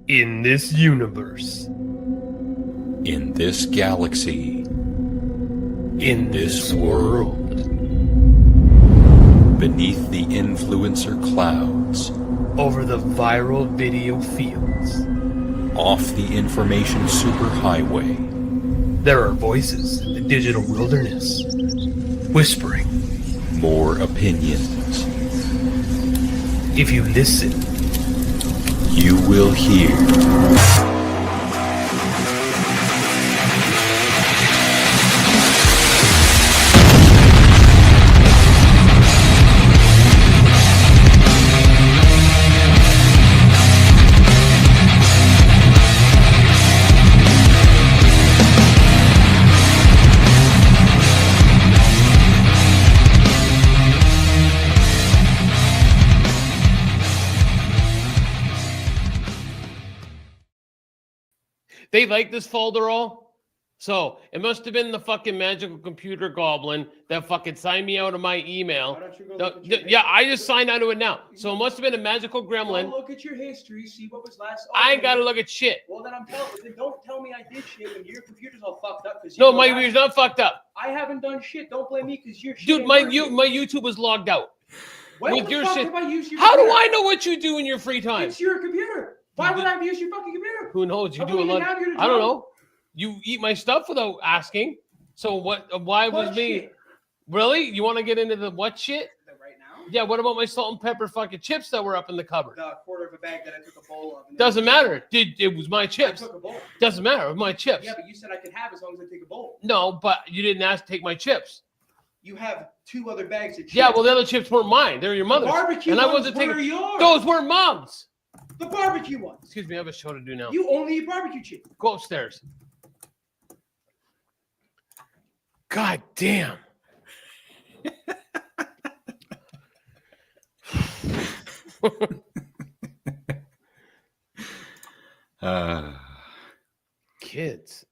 In this universe. In this galaxy. In this world. Beneath the influencer clouds. Over the viral video fields. Off the information superhighway. There are voices in the digital wilderness, whispering. More opinions. If you listen, you will hear. They like this folderol. So it must have been the fucking magical computer goblin that fucking signed me out of my email. Why don't you go look at your Yeah, I just signed out of it now. So it must have been a magical gremlin. Go look at your history, see what was last. I ain't got to look at shit. Well, then don't tell me I did shit when your computer's all fucked up. No, my computer's not fucked up. I haven't done shit. Don't blame me because you're shit. Dude, my YouTube was logged out. When with the your fuck shit. have I used your How do computer? I know what you do in your free time? It's your computer. Why would I use your fucking computer? Who knows? You I do a wouldn't lot. have you to I don't do. know. You eat my stuff without asking. So what? Why was What me? shit? Really? You want to get into the what shit? Right now? Yeah. What about my salt and pepper fucking chips that were up in the cupboard? The quarter of a bag that I took a bowl of. and then- Doesn't matter. It was my I chips. took a bowl. Doesn't matter. It was my chips. Yeah, but you said I could have as long as I take a bowl. No, but you didn't ask to take my chips. You have 2 other bags of chips. Yeah, well, the other chips weren't mine. They were your the mother's. barbecue And I ones wasn't were taking. yours. Those were mom's. The barbecue ones. Excuse me, I have a show to do now. You only eat barbecue chips. Go upstairs. God damn. Kids.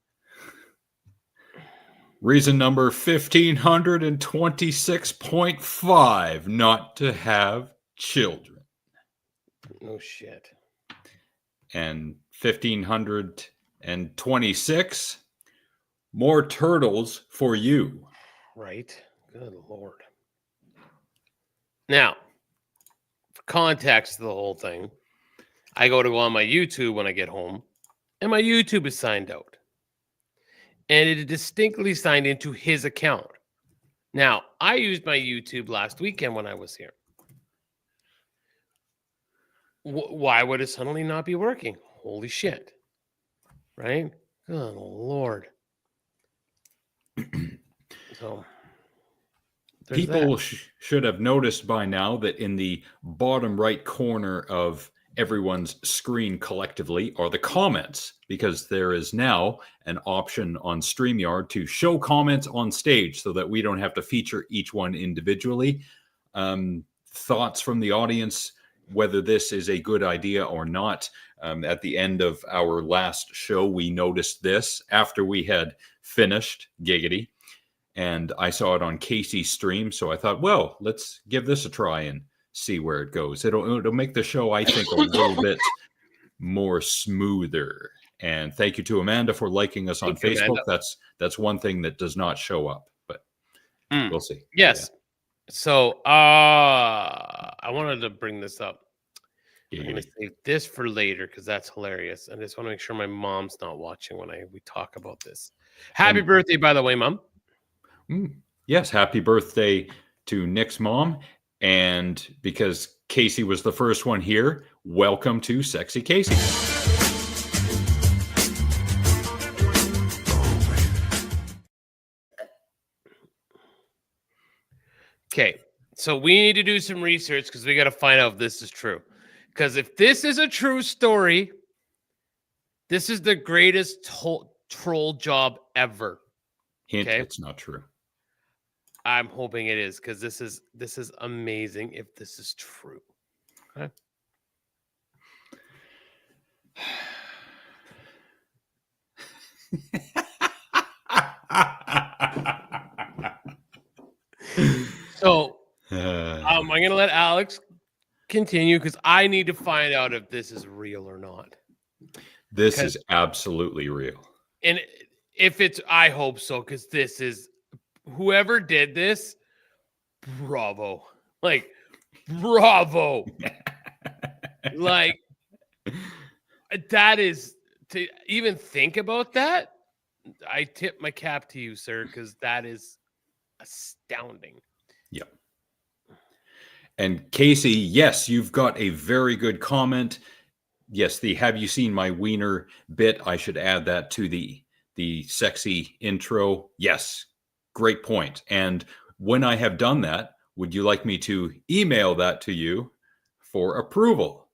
Reason number 1526.5, not to have children. No shit. And 1526, more turtles for you. Right. Good Lord. Now, for context of the whole thing, I go on my YouTube when I get home, and my YouTube is signed out. And it is distinctly signed into his account. Now, I used my YouTube last weekend when I was here. Why would it suddenly not be working? Holy shit. Right? Good Lord. So, people should have noticed by now that in the bottom right corner of everyone's screen collectively are the comments, because there is now an option on StreamYard to show comments on stage so that we don't have to feature each one individually. Thoughts from the audience, whether this is a good idea or not. At the end of our last show, we noticed this after we had finished Giggity, and I saw it on Casey's stream. So I thought, well, let's give this a try and see where it goes. It'll make the show, I think, a little bit more smoother. And thank you to Amanda for liking us on Facebook. That's one thing that does not show up, but we'll see. Yes. Yeah. So I wanted to bring this up. I'm going to save this for later because that's hilarious. I just want to make sure my mom's not watching when we talk about this. Happy birthday, by the way, Mom. Yes, happy birthday to Nick's mom. And because Casey was the first one here, welcome to Sexy Casey. Okay, so we need to do some research because we got to find out if this is true. Because if this is a true story, this is the greatest troll job ever. Hint, it's not true. I'm hoping it is, because this is amazing if this is true. Okay. So I'm going to let Alex continue because I need to find out if this is real or not. This is absolutely real. And if it's, I hope so, because this is, whoever did this, bravo. Like, bravo. Like, that is, to even think about that, I tip my cap to you, sir, because that is astounding. Yep. And Casey, yes, you've got a very good comment. Yes, the "Have you seen my wiener" bit, I should add that to the sexy intro. Yes, great point. And when I have done that, would you like me to email that to you for approval?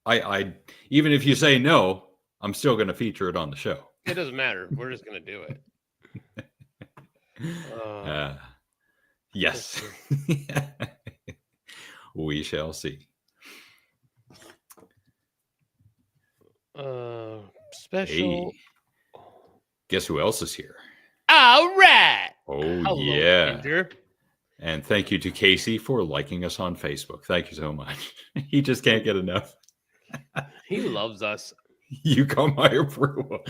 I even if you say no, I'm still going to feature it on the show. It doesn't matter. We're just going to do it. Yes. We shall see. Special. Hey, guess who else is here? All right. Oh, Hello, yeah. Ginger. And thank you to Casey for liking us on Facebook. Thank you so much. He just can't get enough. He loves us. You got my approval.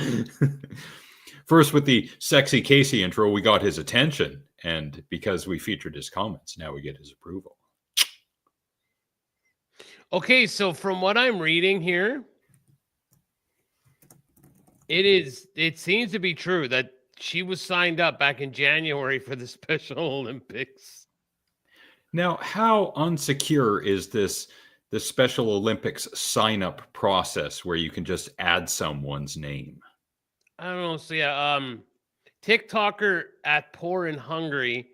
First, with the sexy Casey intro, we got his attention. And because we featured his comments, now we get his approval. Okay, so from what I'm reading here, it seems to be true that she was signed up back in January for the Special Olympics. Now, how unsecure is the Special Olympics sign-up process where you can just add someone's name? I don't know. So yeah, TikToker at Poor in Hungary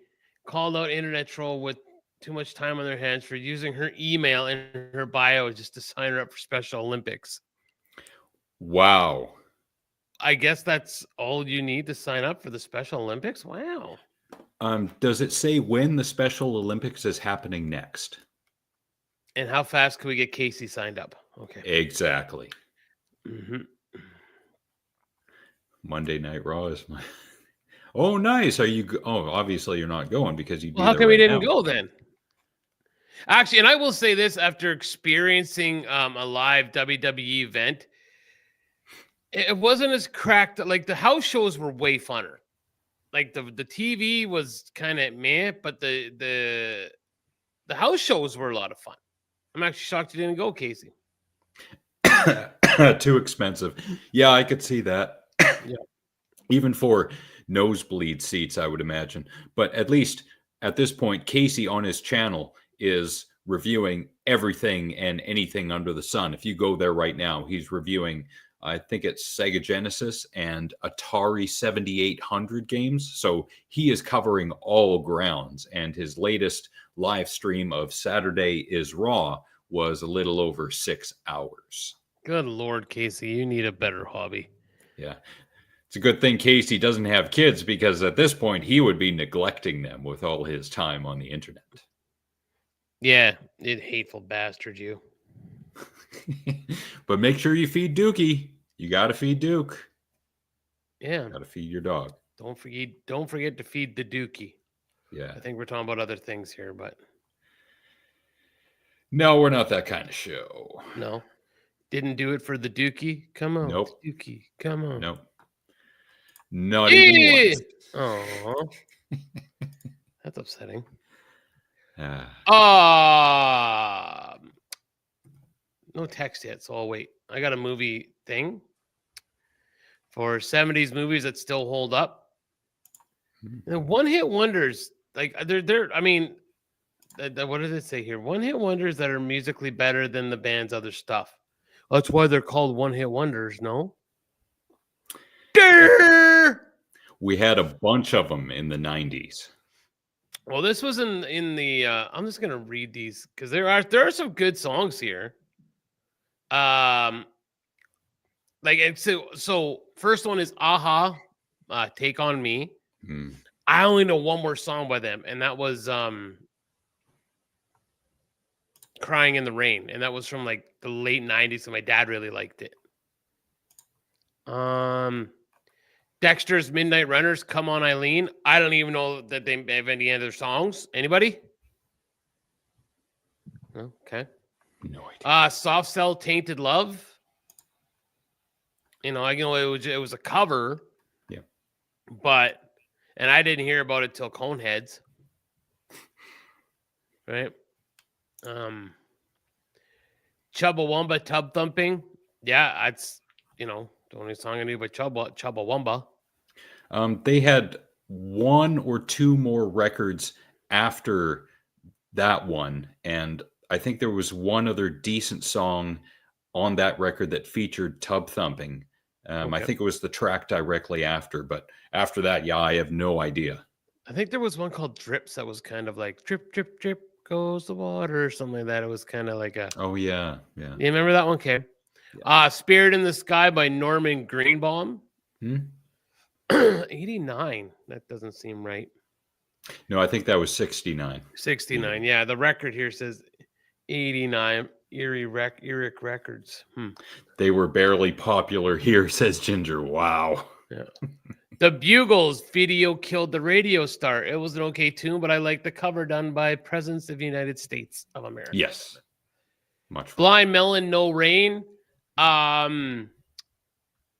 called out internet troll with too much time on their hands for using her email in her bio just to sign her up for Special Olympics. Wow. I guess that's all you need to sign up for the Special Olympics? Wow. Does it say when the Special Olympics is happening next? And how fast can we get Casey signed up? Okay. Exactly. Mm-hmm. Monday Night Raw is my... Oh, nice. Are you... Oh, obviously you're not going because you'd be Well, how there come we right didn't now. go then? Actually, and I will say this, after experiencing a live WWE event, it wasn't as cracked. Like, the house shows were way funner. Like, the TV was kind of meh, but the house shows were a lot of fun. I'm actually shocked you didn't go, Casey. Too expensive. Yeah, I could see that. Yeah. Even for nosebleed seats, I would imagine. But at least at this point, Casey on his channel is reviewing everything and anything under the sun. If you go there right now, he's reviewing, I think it's Sega Genesis and Atari 7800 games. So he is covering all grounds. And his latest live stream of Saturday is Raw was a little over 6 hours. Good Lord, Casey, you need a better hobby. Yeah. It's a good thing Casey doesn't have kids because at this point he would be neglecting them with all his time on the internet. Yeah, you hateful bastard, you. But make sure you feed Dookie. You got to feed Duke. Yeah. Got to feed your dog. Don't forget to feed the Dookie. Yeah. I think we're talking about other things here, but no, we're not that kind of show. No. Didn't do it for the Dookie? Come on. Nope. Dookie, come on. Nope. Not even once. Oh. That's upsetting. No text yet, so I'll wait. I got a movie thing for 70s movies that still hold up. The one-hit wonders, like they're I mean, what does it say here? One-hit wonders that are musically better than the band's other stuff. That's why they're called one-hit wonders, no? We had a bunch of them in the 90s. Well, this was in the I'm just gonna read these because there are some good songs here. Like, and so first one is A.A.T.G.M, Take On Me. I only know one more song by them, and that was Crying in the Rain, and that was from like the late 90s, and my dad really liked it. Dexter's Midnight Runners, Come On Eileen. I don't even know that they have any other songs. Anybody? Okay. No idea. Soft Cell Tainted Love. It was a cover. Yeah. And I didn't hear about it till Coneheads. Right? Chubbawamba Tub Thumping. Yeah, that's the only song I knew by Chubbawamba. They had one or two more records after that one, and I think there was one other decent song on that record that featured tub thumping. I think it was the track directly after, but after that, yeah, I have no idea. I think there was one called Drips that was kind of like drip, drip, drip goes the water or something like that. It was kind of like a... Oh, yeah. You remember that one, okay? Yeah. Spirit in the Sky by Norman Greenbaum. 89. That doesn't seem right. No, I think that was 69. 69. Yeah, the record here says 89. Earache Records. They were barely popular here, says Ginger. Wow. Yeah. The Bugles video killed the radio star. It was an okay tune, but I like the cover done by Presidents of the United States of America. Yes. Much fun. Blind Melon, No Rain. I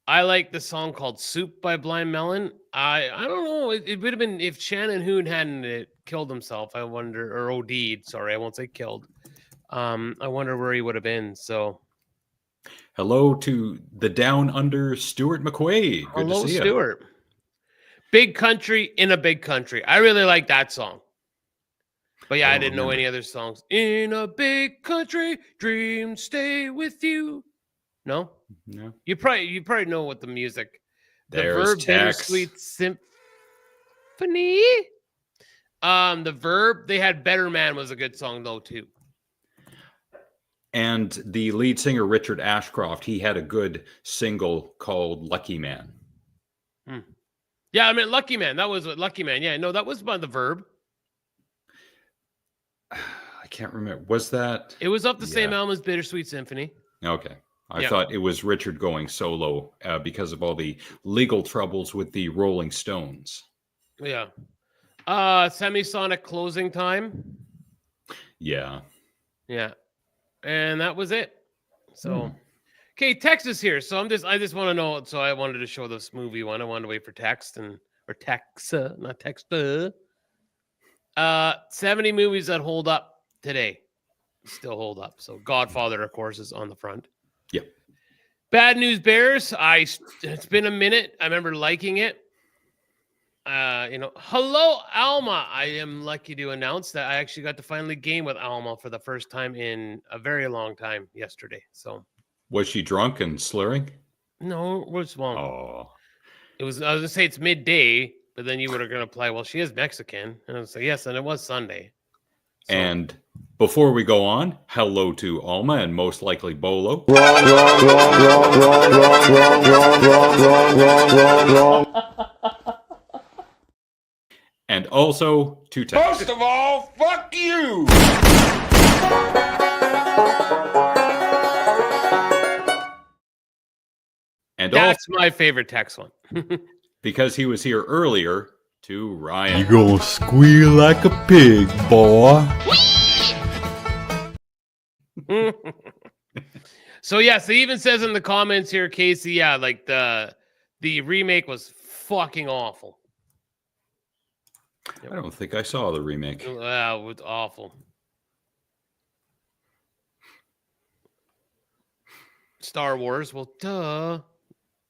like the song called Soup by Blind Melon. I don't know. It would have been if Shannon Hoon hadn't killed himself, I wonder, or OD'd. Sorry, I won't say killed. I wonder where he would have been. So, hello to the Down Under Stuart McQuaid. Good hello, to see Stuart. You. Big Country in a Big Country. I really like that song. But yeah, I didn't know any other songs. In a big country, dreams stay with you. No? No. You probably know what the music. There's the Verb Tex. Bittersweet Symphony. The Verb, they had Better Man was a good song though too. And the lead singer Richard Ashcroft, he had a good single called Lucky Man. Yeah, I mean Lucky Man. That was what Lucky Man. Yeah, no, that was by the Verb. I can't remember. Was that? It was off the same album as Bittersweet Symphony. Okay. I thought it was Richard going solo because of all the legal troubles with the Rolling Stones. Yeah. Semisonic Closing Time. Yeah. Yeah. And that was it. So, okay, text is here. So I just want to know. So I wanted to show this movie one. I wanted to wait for text or text, not text. 70 movies that hold up today. Still hold up. So Godfather, of course, is on the front. Yep. Bad News Bears. It's been a minute. I remember liking it. Hello, Alma. I am lucky to announce that I actually got to finally game with Alma for the first time in a very long time yesterday. So, was she drunk and slurring? No, it was wrong. Oh, I was gonna say it's midday, but then you were gonna apply. Well, she is Mexican, and I was like, yes, and it was Sunday. So. And before we go on, hello to Alma and most likely Bolo. And also to Tex. First of all, fuck you! And that's my favorite Tex one. Because he was here earlier, to Ryan. You gonna squeal like a pig, boy. So yes, it even says in the comments here, Casey, yeah, like the remake was fucking awful. I don't think I saw the remake. It was awful. Star Wars, well, duh.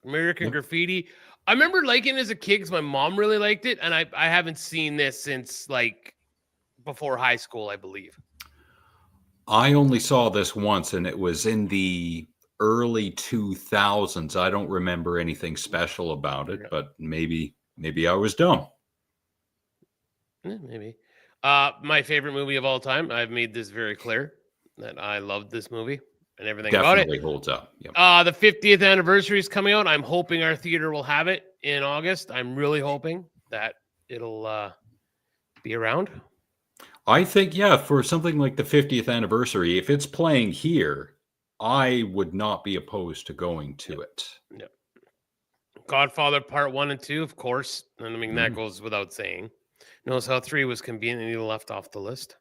American Graffiti. I remember liking it as a kid because my mom really liked it, and I haven't seen this since like before high school, I believe. I only saw this once, and it was in the early 2000s. I don't remember anything special about it, but maybe I was dumb. Maybe. My favorite movie of all time. I've made this very clear that I loved this movie and everything about it. Definitely holds up. Yep. The 50th anniversary is coming out. I'm hoping our theater will have it in August. I'm really hoping that it'll be around. I think, for something like the 50th anniversary, if it's playing here, I would not be opposed to going to it. Yep. Godfather Part 1 and 2, of course. And I mean, that goes without saying. Notice how 3 was conveniently left off the list.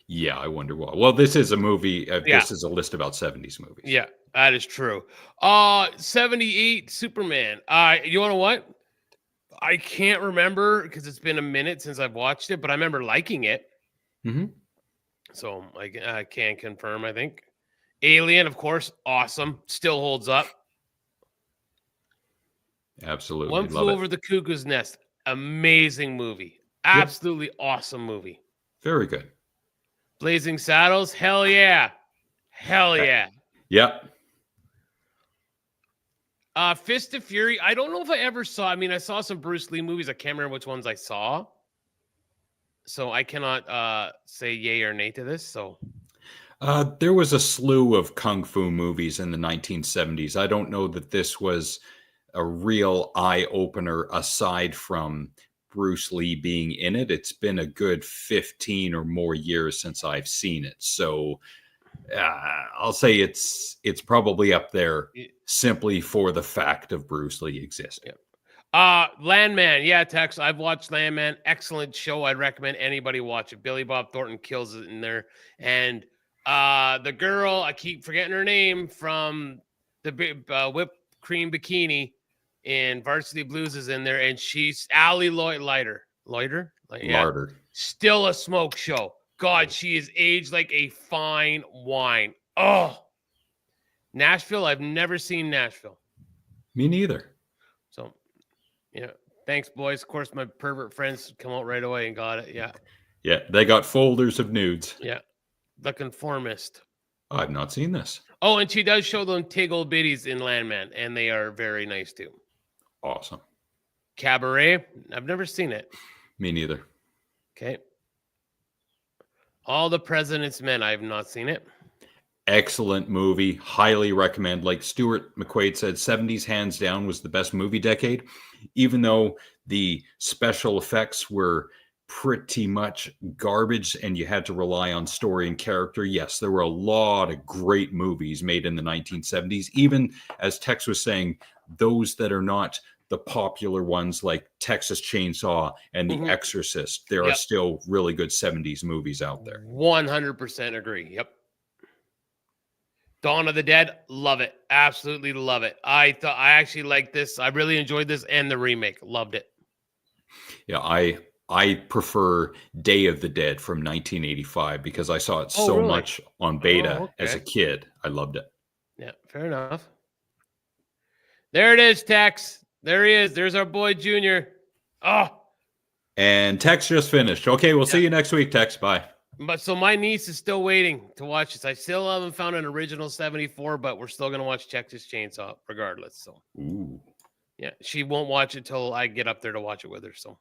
Yeah, I wonder why. Well, this is a movie. Yeah. This is a list about 70s movies. Yeah, that is true. 78 Superman. You know what? I can't remember because it's been a minute since I've watched it, but I remember liking it. Mm-hmm. So I can confirm, I think. Alien, of course, awesome. Still holds up. Absolutely. One Love Flew it. Over the Cuckoo's Nest. Amazing movie. Absolutely awesome movie. Very good. Blazing Saddles. Hell yeah. Hell yeah. Yep. Fist of Fury. I don't know if I ever saw. I mean, I saw some Bruce Lee movies. I can't remember which ones I saw. So I cannot say yay or nay to this. So There was a slew of kung fu movies in the 1970s. I don't know that this was a real eye opener aside from Bruce Lee being in it. It's been a good 15 or more years since I've seen it. So I'll say it's probably up there simply for the fact of Bruce Lee existing. Landman. Yeah, Tex. I've watched Landman. Excellent show. I'd recommend anybody watch it. Billy Bob Thornton kills it in there. And the girl, I keep forgetting her name, from the whipped cream bikini in Varsity Blues is in there. And she's Allie Loiter. Yeah. Larder. Still a smoke show. God, she is aged like a fine wine. Oh, Nashville. I've never seen Nashville. Me neither. So, yeah. Thanks, boys. Of course, my pervert friends come out right away and got it. Yeah. Yeah, they got folders of nudes. Yeah. The Conformist. I've not seen this. Oh, and she does show them tig old biddies in Landman, and they are very nice too. Awesome. Cabaret. I've never seen it. Me neither. Okay. All the President's Men. I have not seen it. Excellent movie. Highly recommend. Like Stuart McQuaid said, 70s hands down was the best movie decade. Even though the special effects were pretty much garbage and you had to rely on story and character. Yes, there were a lot of great movies made in the 1970s. Even as Tex was saying, those that are not the popular ones like Texas Chainsaw and The Exorcist, there are still really good 70s movies out there. 100% agree. Yep. Dawn of the Dead, love it. Absolutely love it. I actually liked this. I really enjoyed this and the remake. Loved it. Yeah, I prefer Day of the Dead from 1985 because I saw it really? much on beta as a kid. I loved it. Yeah, fair enough. There it is, Tex. There he is. There's our boy Junior. Oh. And Tex just finished. Okay, we'll see you next week, Tex. Bye. But so my niece is still waiting to watch this. I still haven't found an original 74, but we're still going to watch Texas Chainsaw regardless. So, Ooh. Yeah, she won't watch it till I get up there to watch it with her. So,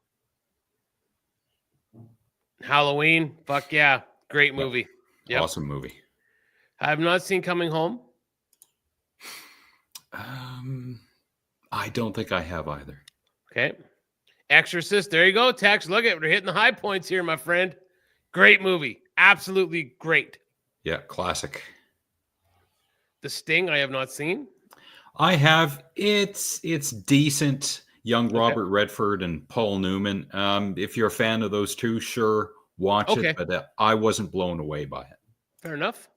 Halloween, fuck yeah. Great movie. Yep. Awesome movie. I have not seen Coming Home. I don't think I have either. Okay. Exorcist. There you go, Tex. Look at, we're hitting the high points here, my friend. Great movie. Absolutely great. Yeah, classic. The Sting, I have not seen. I have. It's decent. Young Robert Redford and Paul Newman. If you're a fan of those two, sure, watch it. But I wasn't blown away by it. Fair enough.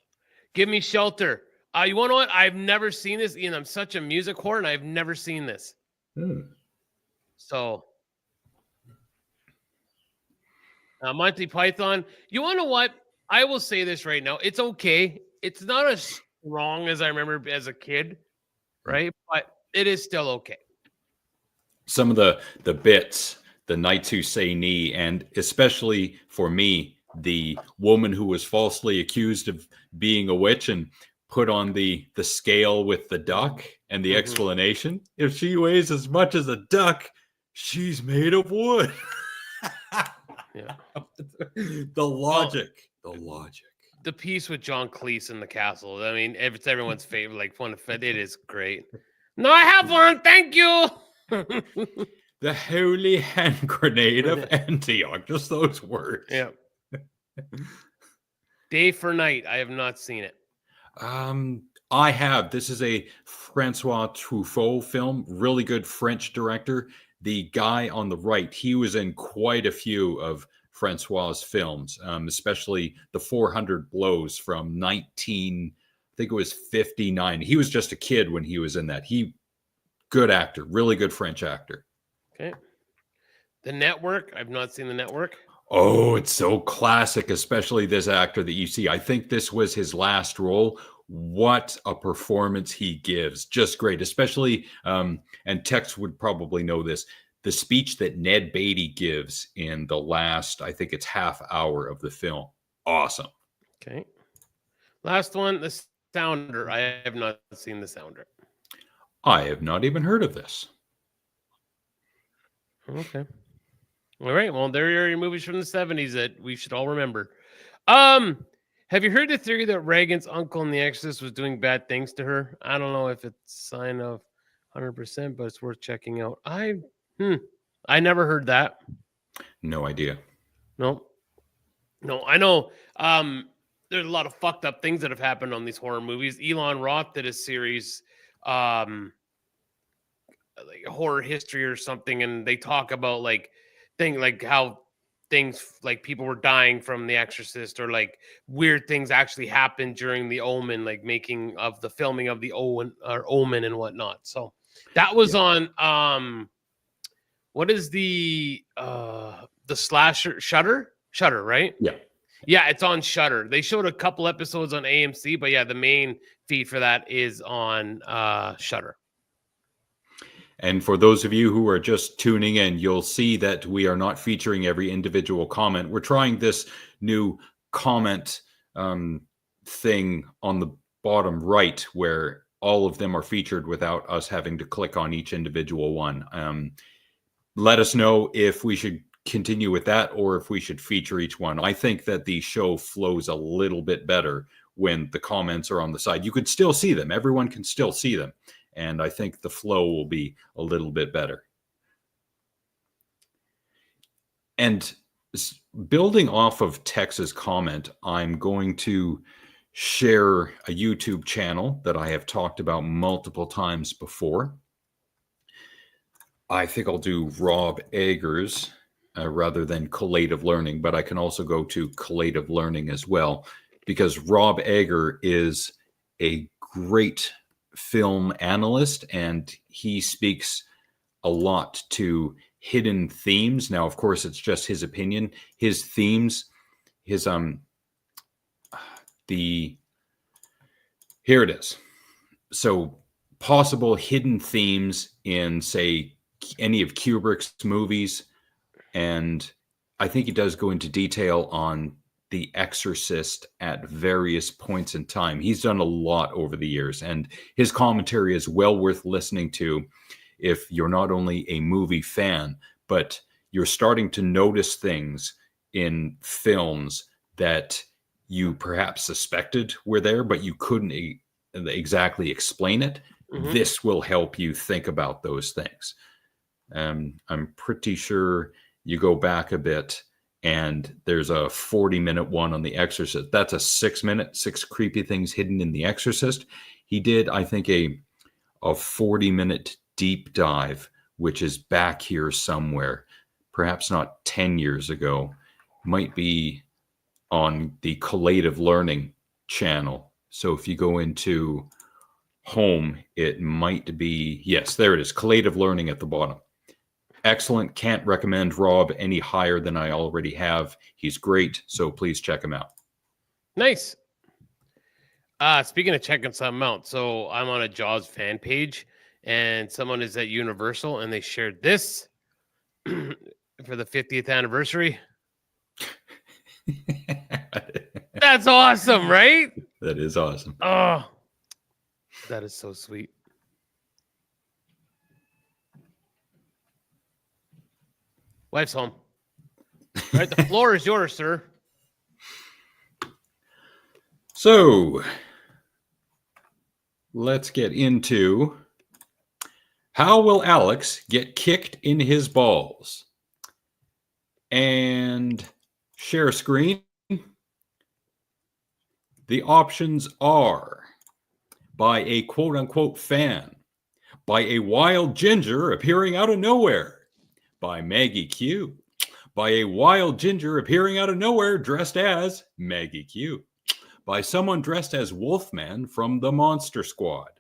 Give Me Shelter. You want to know what? I've never seen this. Ian, I'm such a music whore, and I've never seen this. So, Monty Python. You want to know what? I will say this right now. It's okay. It's not as strong as I remember as a kid, right? But it is still okay. Some of the bits, the Knights Who Say Knee, and especially for me, the woman who was falsely accused of being a witch and put on the scale with the duck and the explanation. If she weighs as much as a duck, she's made of wood. Yeah. The logic. The piece with John Cleese in the castle. I mean, it's everyone's favorite, like one of it is great. No, I have one. Thank you. The holy hand grenade of Antioch. Just those words. Yeah. Day for Night. I have not seen it. I have. This is a Francois Truffaut film. Really good French director. The guy on the right, he was in quite a few of Francois films, especially the 400 Blows from 59. He was just a kid when he was in that. Good actor, really good French actor. Okay. The Network. I've not seen The Network. Oh, it's so classic, especially this actor that you see. I think this was his last role. What a performance he gives. Just great, especially, and Tex would probably know this, the speech that Ned Beatty gives in the last, I think it's half hour of the film. Awesome. Okay. Last one, The Sounder. I have not seen The Sounder. I have not even heard of this. Okay. All right. Well, there are your movies from the 70s that we should all remember. Have you heard the theory that Reagan's uncle in The Exorcist was doing bad things to her? I don't know if it's a sign of 100%, but it's worth checking out. I never heard that. No idea. No, I know. There's a lot of fucked up things that have happened on these horror movies. Elon Roth did a series, like a horror history or something, and they talk about how things like people were dying from The Exorcist, or like weird things actually happened during the Omen, like making of the filming of the Omen and whatnot. So that was on what is the slasher Shudder, right? Yeah, it's on Shudder. They showed a couple episodes on AMC, but yeah, the main feed for that is on Shudder. And for those of you who are just tuning in, you'll see that we are not featuring every individual comment. We're trying this new comment thing on the bottom right, where all of them are featured without us having to click on each individual one. Let us know if we should continue with that or if we should feature each one. I think that the show flows a little bit better when the comments are on the side. You could still see them. Everyone can still see them. And I think the flow will be a little bit better. And building off of Tex's comment, I'm going to share a YouTube channel that I have talked about multiple times before. I think I'll do Rob Eggers rather than Collative Learning, but I can also go to Collative Learning as well, because Rob Egger is a great film analyst, and he speaks a lot to hidden themes. Now, of course, it's just his opinion. His themes, here it is. So possible hidden themes in, say, any of Kubrick's movies. And I think he does go into detail on The Exorcist at various points in time. He's done a lot over the years, and his commentary is well worth listening to if you're not only a movie fan, but you're starting to notice things in films that you perhaps suspected were there, but you couldn't exactly explain it. Mm-hmm. This will help you think about those things. I'm pretty sure you go back a bit, and there's a 40-minute one on The Exorcist. That's a 6-minute, 6 creepy things hidden in The Exorcist. He did, I think, a 40-minute deep dive, which is back here somewhere. Perhaps not 10 years ago. Might be on the Collative Learning channel. So if you go into home, it might be, yes, there it is, Collative Learning at the bottom. Excellent. Can't recommend Rob any higher than I already have. He's great, so please check him out. Nice. Speaking of checking something out, so I'm on a Jaws fan page, and someone is at Universal, and they shared this for the 50th anniversary. That's awesome, right? That is awesome. Oh, that is so sweet. Wife's home. All right, the floor is yours, sir. So, let's get into how will Alex get kicked in his balls? And share screen. The options are by a quote-unquote fan, by a wild ginger appearing out of nowhere, by Maggie Q, by a wild ginger appearing out of nowhere dressed as Maggie Q, by someone dressed as Wolfman from the Monster Squad,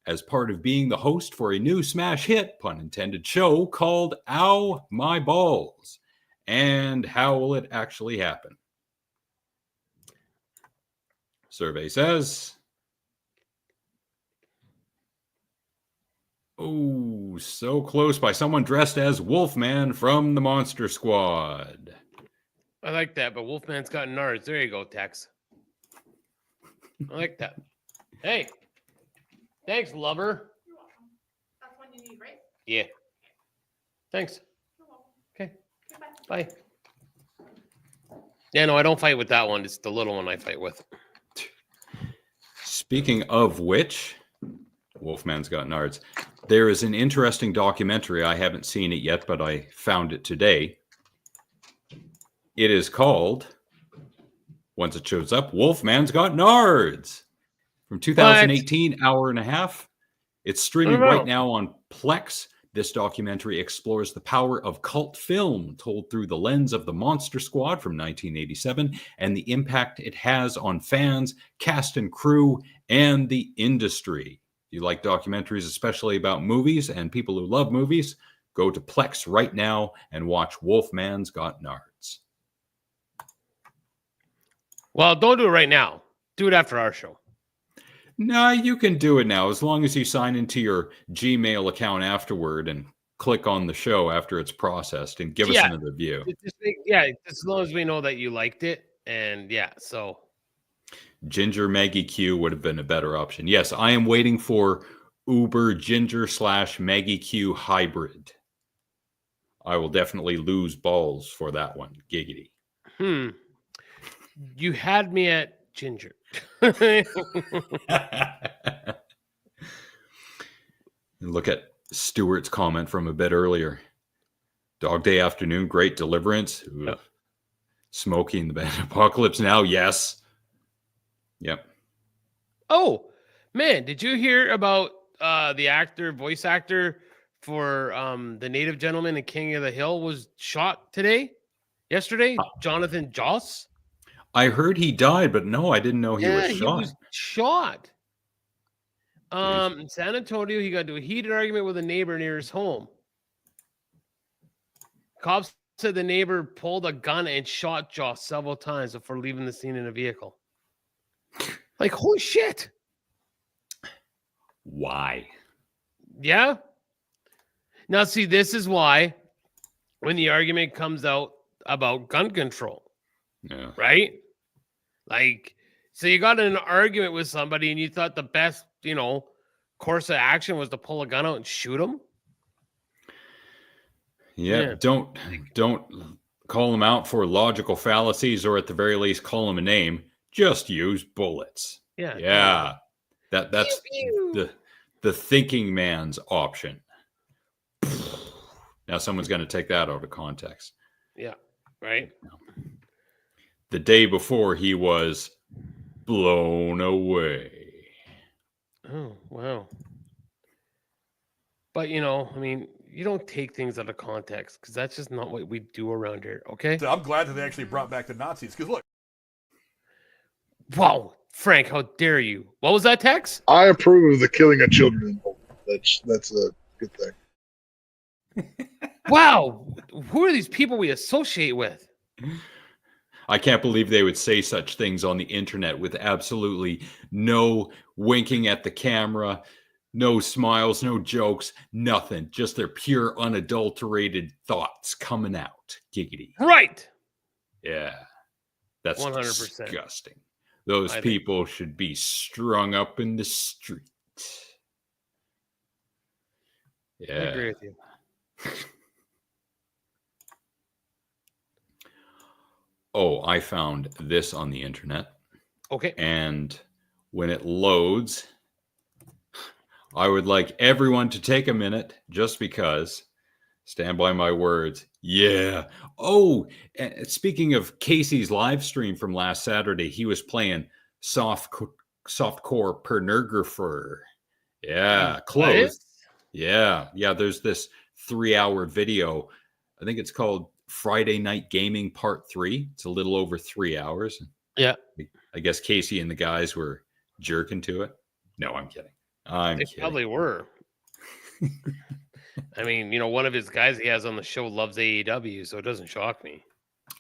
as part of being the host for a new smash hit, pun intended, show called Ow My Balls. And how will it actually happen? Survey says, oh, so close, by someone dressed as Wolfman from the Monster Squad. I like that, but Wolfman's got nards. There you go, Tex. I like that. Hey, thanks, lover. You're welcome. That's one you need, right? Yeah. Thanks. You're welcome. Okay. Goodbye. Bye. Yeah, no, I don't fight with that one. It's the little one I fight with. Speaking of which, Wolfman's got nards. There is an interesting documentary. I haven't seen it yet, but I found it today. It is called, once it shows up, Wolfman's Got Nards. From 2018, hour and a half. It's streaming right now on Plex. This documentary explores the power of cult film told through the lens of the Monster Squad from 1987 and the impact it has on fans, cast and crew, and the industry. If you like documentaries, especially about movies and people who love movies, go to Plex right now and watch Wolfman's Got Nards. Well, don't do it right now. Do it after our show. No, you can do it now as long as you sign into your Gmail account afterward and click on the show after it's processed and give us another review. Yeah, as long as we know that you liked it. And yeah, so. Ginger Maggie Q would have been a better option. Yes, I am waiting for Uber Ginger / Maggie Q hybrid. I will definitely lose balls for that one. Giggity. You had me at Ginger. Look at Stuart's comment from a bit earlier. Dog Day Afternoon, great deliverance. Smokey in the Bad Apocalypse Now, yes. Yep. Oh, man, did you hear about the voice actor for the Native Gentleman and King of the Hill was shot yesterday? Jonathan Joss? I heard he died, but no, I didn't know he was shot. He was shot. In San Antonio, he got into a heated argument with a neighbor near his home. Cops said the neighbor pulled a gun and shot Joss several times before leaving the scene in a vehicle. Like, holy shit. Why? Yeah. Now, see, this is why when the argument comes out about gun control, right? Like, so you got in an argument with somebody and you thought the best, course of action was to pull a gun out and shoot them? Yeah. Don't call them out for logical fallacies, or at the very least call them a name. Just use bullets. Yeah. That's the thinking man's option. Now someone's going to take that out of context. Yeah. Right. The day before, he was blown away. Oh, wow. But, you don't take things out of context because that's just not what we do around here, okay? So I'm glad that they actually brought back the Nazis because look. Wow, Frank, how dare you? What was that, Tex? I approve of the killing of children. That's a good thing. Wow, who are these people we associate with? I can't believe they would say such things on the internet with absolutely no winking at the camera, no smiles, no jokes, nothing. Just their pure, unadulterated thoughts coming out. Giggity. Right. Yeah. That's 100%. Disgusting. Those people should be strung up in the street. Yeah. I agree with you. Oh, I found this on the internet. Okay. And when it loads, I would like everyone to take a minute just because. Stand by my words. Yeah. Oh, speaking of Casey's live stream from last Saturday, he was playing softcore pornographer. Yeah, close. Yeah. There's this 3-hour video. I think it's called Friday Night Gaming Part 3. It's a little over 3 hours. Yeah. I guess Casey and the guys were jerking to it. No, I'm kidding. I'm They kidding. probably were. I mean, you know, one of his guys he has on the show loves AEW, so it doesn't shock me.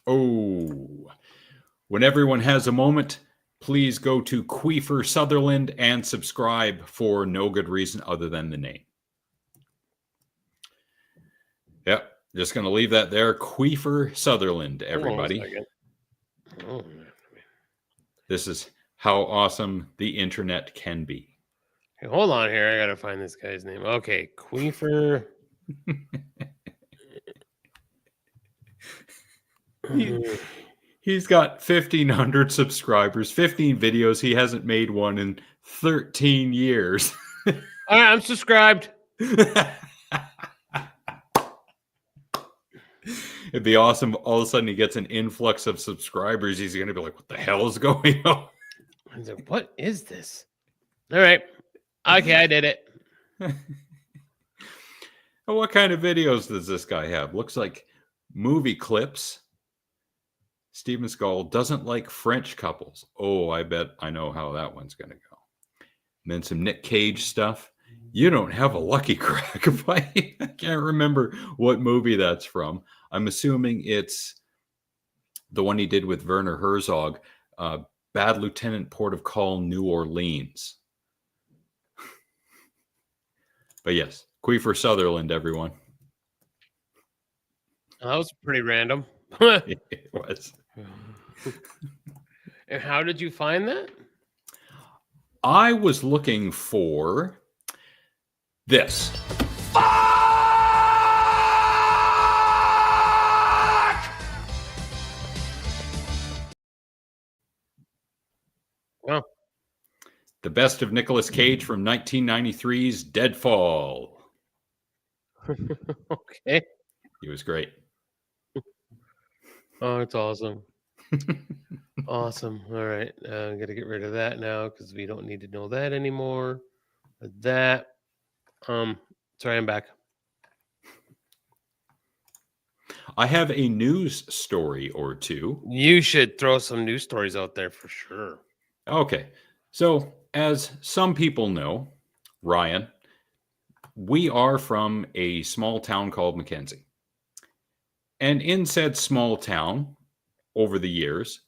Oh, when everyone has a moment, please go to Queefer Sutherland and subscribe for no good reason other than the name. Yep, just going to leave that there. Queefer Sutherland, everybody. Oh, this is how awesome the internet can be. okay, hold on here. I got to find this guy's name. Okay, Queefer. He's got 1,500 subscribers, 15 videos. He hasn't made one in 13 years. All right, I'm subscribed. It'd be awesome. All of a sudden, he gets an influx of subscribers. He's going to be like, what the hell is going on? I was like, what is this? All right. Okay, I did it. What kind of videos does this guy have? Looks like movie clips. Steven Skull doesn't like French couples. Oh, I bet I know how that one's going to go. And then some Nick Cage stuff. You don't have a lucky crack. I can't remember what movie that's from. I'm assuming it's the one he did with Werner Herzog, Bad Lieutenant Port of Call, New Orleans. But yes, Queefer Sutherland, everyone. That was pretty random. It was. And how did you find that? I was looking for this. Well, the best of Nicolas Cage from 1993's Deadfall. okay. He was great. Oh, it's awesome. Awesome. All right. I'm going to get rid of that now because we don't need to know that anymore. That. Sorry, I'm back. I have a news story or two. You should throw some news stories out there for sure. Okay. So, as some people know, Ryan, we are from a small town called Mackenzie. And in said small town, over the years,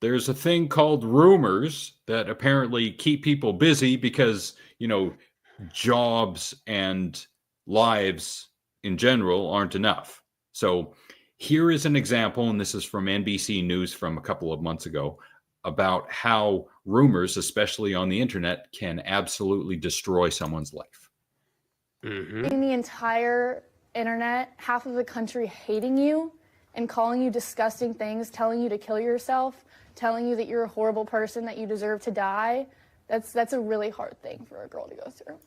there's a thing called rumors that apparently keep people busy because, you know, jobs and lives in general aren't enough. So here is an example, and this is from NBC News from a couple of months ago, about how rumors, especially on the internet, can absolutely destroy someone's life. Mm-hmm. In the entire internet, half of the country hating you and calling you disgusting things, telling you to kill yourself, telling you that you're a horrible person, that you deserve to die. That's a really hard thing for a girl to go through.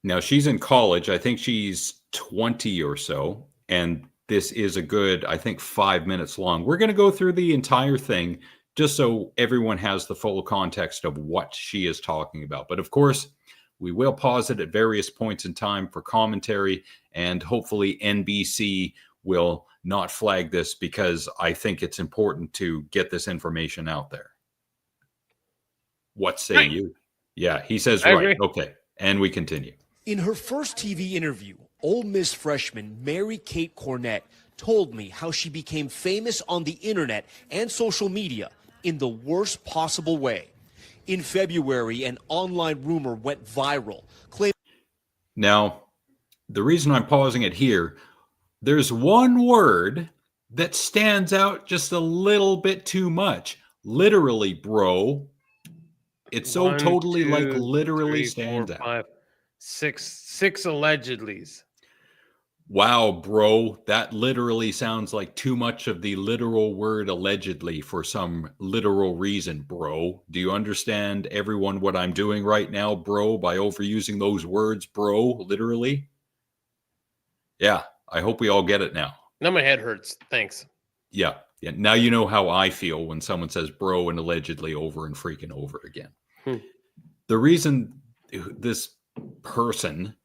Now, she's in college. I think she's 20 or so. And this is a good, I think, 5 minutes long. We're going to go through the entire thing just so everyone has the full context of what she is talking about. But of course, we will pause it at various points in time for commentary, and hopefully NBC will not flag this because I think it's important to get this information out there. What say you? Yeah, he says I right. agree. Okay, and we continue. In her first TV interview, Ole Miss freshman Mary Kate Cornett told me how she became famous on the internet and social media in the worst possible way. In February, an online rumor went viral, claiming... Now, the reason I'm pausing it here, there's one word that stands out just a little bit too much. Literally, bro. It's so One, totally two, like literally three, stands four, out. five, six allegedlys. Wow, bro. That literally sounds like too much of the literal word allegedly for some literal reason, bro. Do you understand, everyone, what I'm doing right now, bro, by overusing those words, bro, literally? Yeah, I hope we all get it now. Now my head hurts. Thanks. Yeah. Now you know how I feel when someone says bro and allegedly over and freaking over again. The reason this person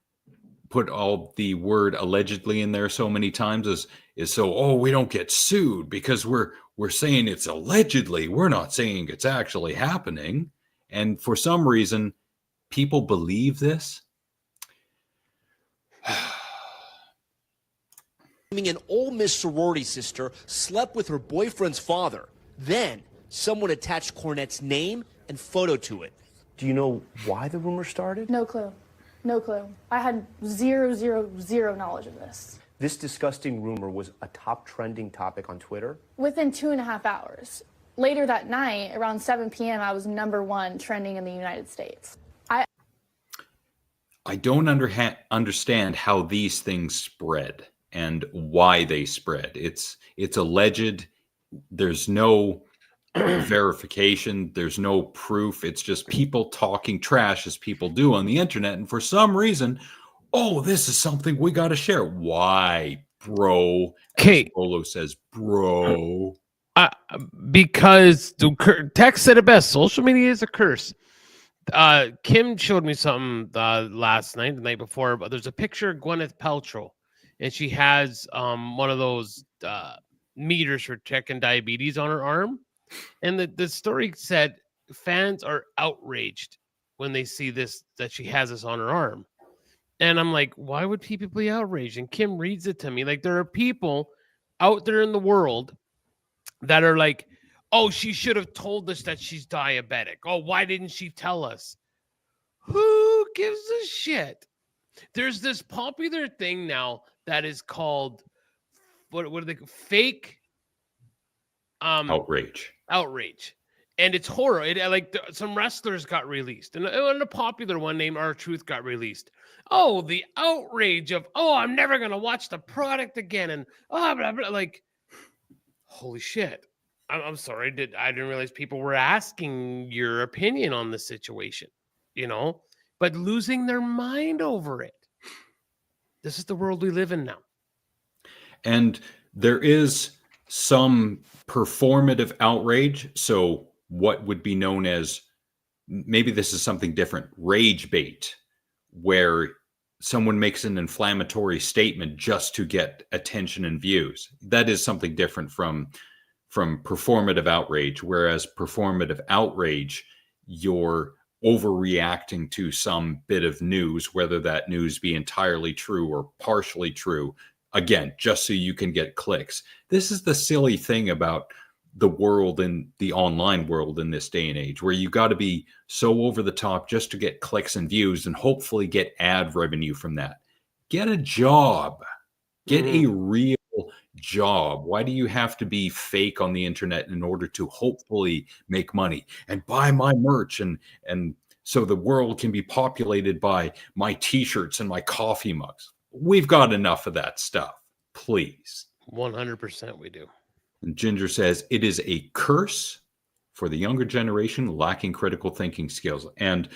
put all the word allegedly in there so many times is so, oh, we don't get sued because we're saying it's allegedly. We're not saying it's actually happening. And for some reason, people believe this. An Ole Miss sorority sister slept with her boyfriend's father. Then someone attached Cornette's name and photo to it. Do you know why the rumor started? No clue. No clue. I had zero knowledge of this. This disgusting rumor was a top trending topic on Twitter. Within 2.5 hours. Later that night, around 7 p.m., I was #1 trending in the United States. I don't understand how these things spread and why they spread. It's alleged. There's no verification. There's no proof. It's just people talking trash as people do on the internet. And for some reason, oh, this is something we got to share. Why, bro? Okay. Polo says, bro. Because the text said it best. Social media is a curse. Kim showed me something last night, the night before, but there's a picture of Gwyneth Paltrow, and she has one of those meters for checking diabetes on her arm. And the story said fans are outraged when they see this, that she has this on her arm. And I'm like, why would people be outraged? And Kim reads it to me. Like, there are people out there in the world that are like, oh, she should have told us that she's diabetic. Oh, why didn't she tell us? Who gives a shit? There's this popular thing now that is called, what are they, fake outrage. And it's horror. Some wrestlers got released, and a popular one named R-Truth got released. Oh, the outrage of, oh, I'm never gonna watch the product again, and blah, blah, blah. Like, holy shit. I'm sorry. I didn't realize people were asking your opinion on the situation, but losing their mind over it. This is the world we live in now. And there is some performative outrage. So what would be known as, maybe this is something different, rage bait, where someone makes an inflammatory statement just to get attention and views. That is something different from performative outrage, whereas performative outrage, you're overreacting to some bit of news, whether that news be entirely true or partially true, again, just so you can get clicks. This is the silly thing about the world, in the online world in this day and age, where you got to be so over the top just to get clicks and views and hopefully get ad revenue from that. Get a job. Get a real job. Why do you have to be fake on the internet in order to hopefully make money and buy my merch and so the world can be populated by my t-shirts and my coffee mugs? We've got enough of that stuff, please. 100% we do. And Ginger says it is a curse for the younger generation lacking critical thinking skills. And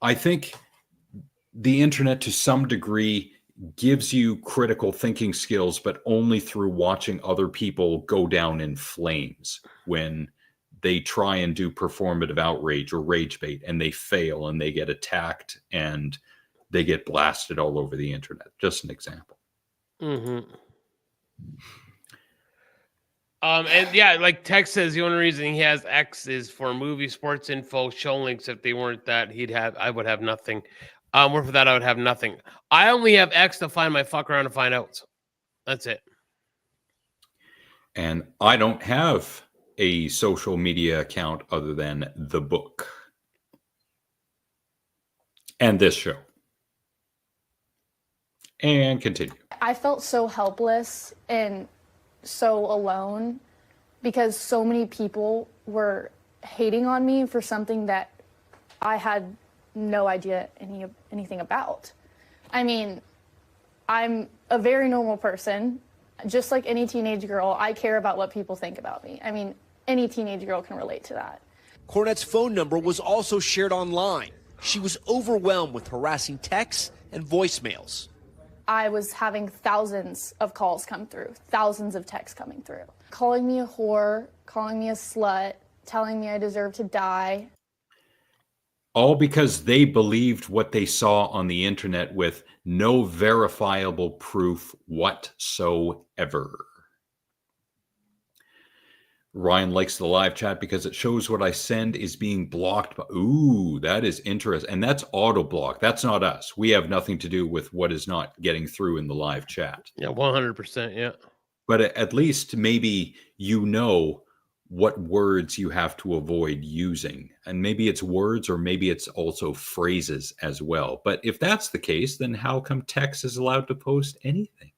I think the internet to some degree gives you critical thinking skills, but only through watching other people go down in flames when they try and do performative outrage or rage bait and they fail and they get attacked and they get blasted all over the internet. Just an example. And yeah, like Tex says, the only reason he has X is for movie, sports info, show links. If they weren't that, I would have nothing. Or for that, I would have nothing. I only have X to find my fuck around and find out. That's it. And I don't have a social media account other than the book and this show. And continue. I felt so helpless and so alone because so many people were hating on me for something that I had no idea anything about. I mean, I'm a very normal person. Just like any teenage girl, I care about what people think about me. I mean, any teenage girl can relate to that. Cornette's phone number was also shared online. She was overwhelmed with harassing texts and voicemails. I was having thousands of calls come through, thousands of texts coming through, calling me a whore, calling me a slut, telling me I deserve to die. All because they believed what they saw on the internet with no verifiable proof whatsoever. Ryan likes the live chat because it shows what I send is being blocked. Ooh, that is interesting. And that's auto block. That's not us. We have nothing to do with what is not getting through in the live chat. Yeah, 100%. Yeah. But at least maybe you know what words you have to avoid using. And maybe it's words or maybe it's also phrases as well. But if that's the case, then how come text is allowed to post anything?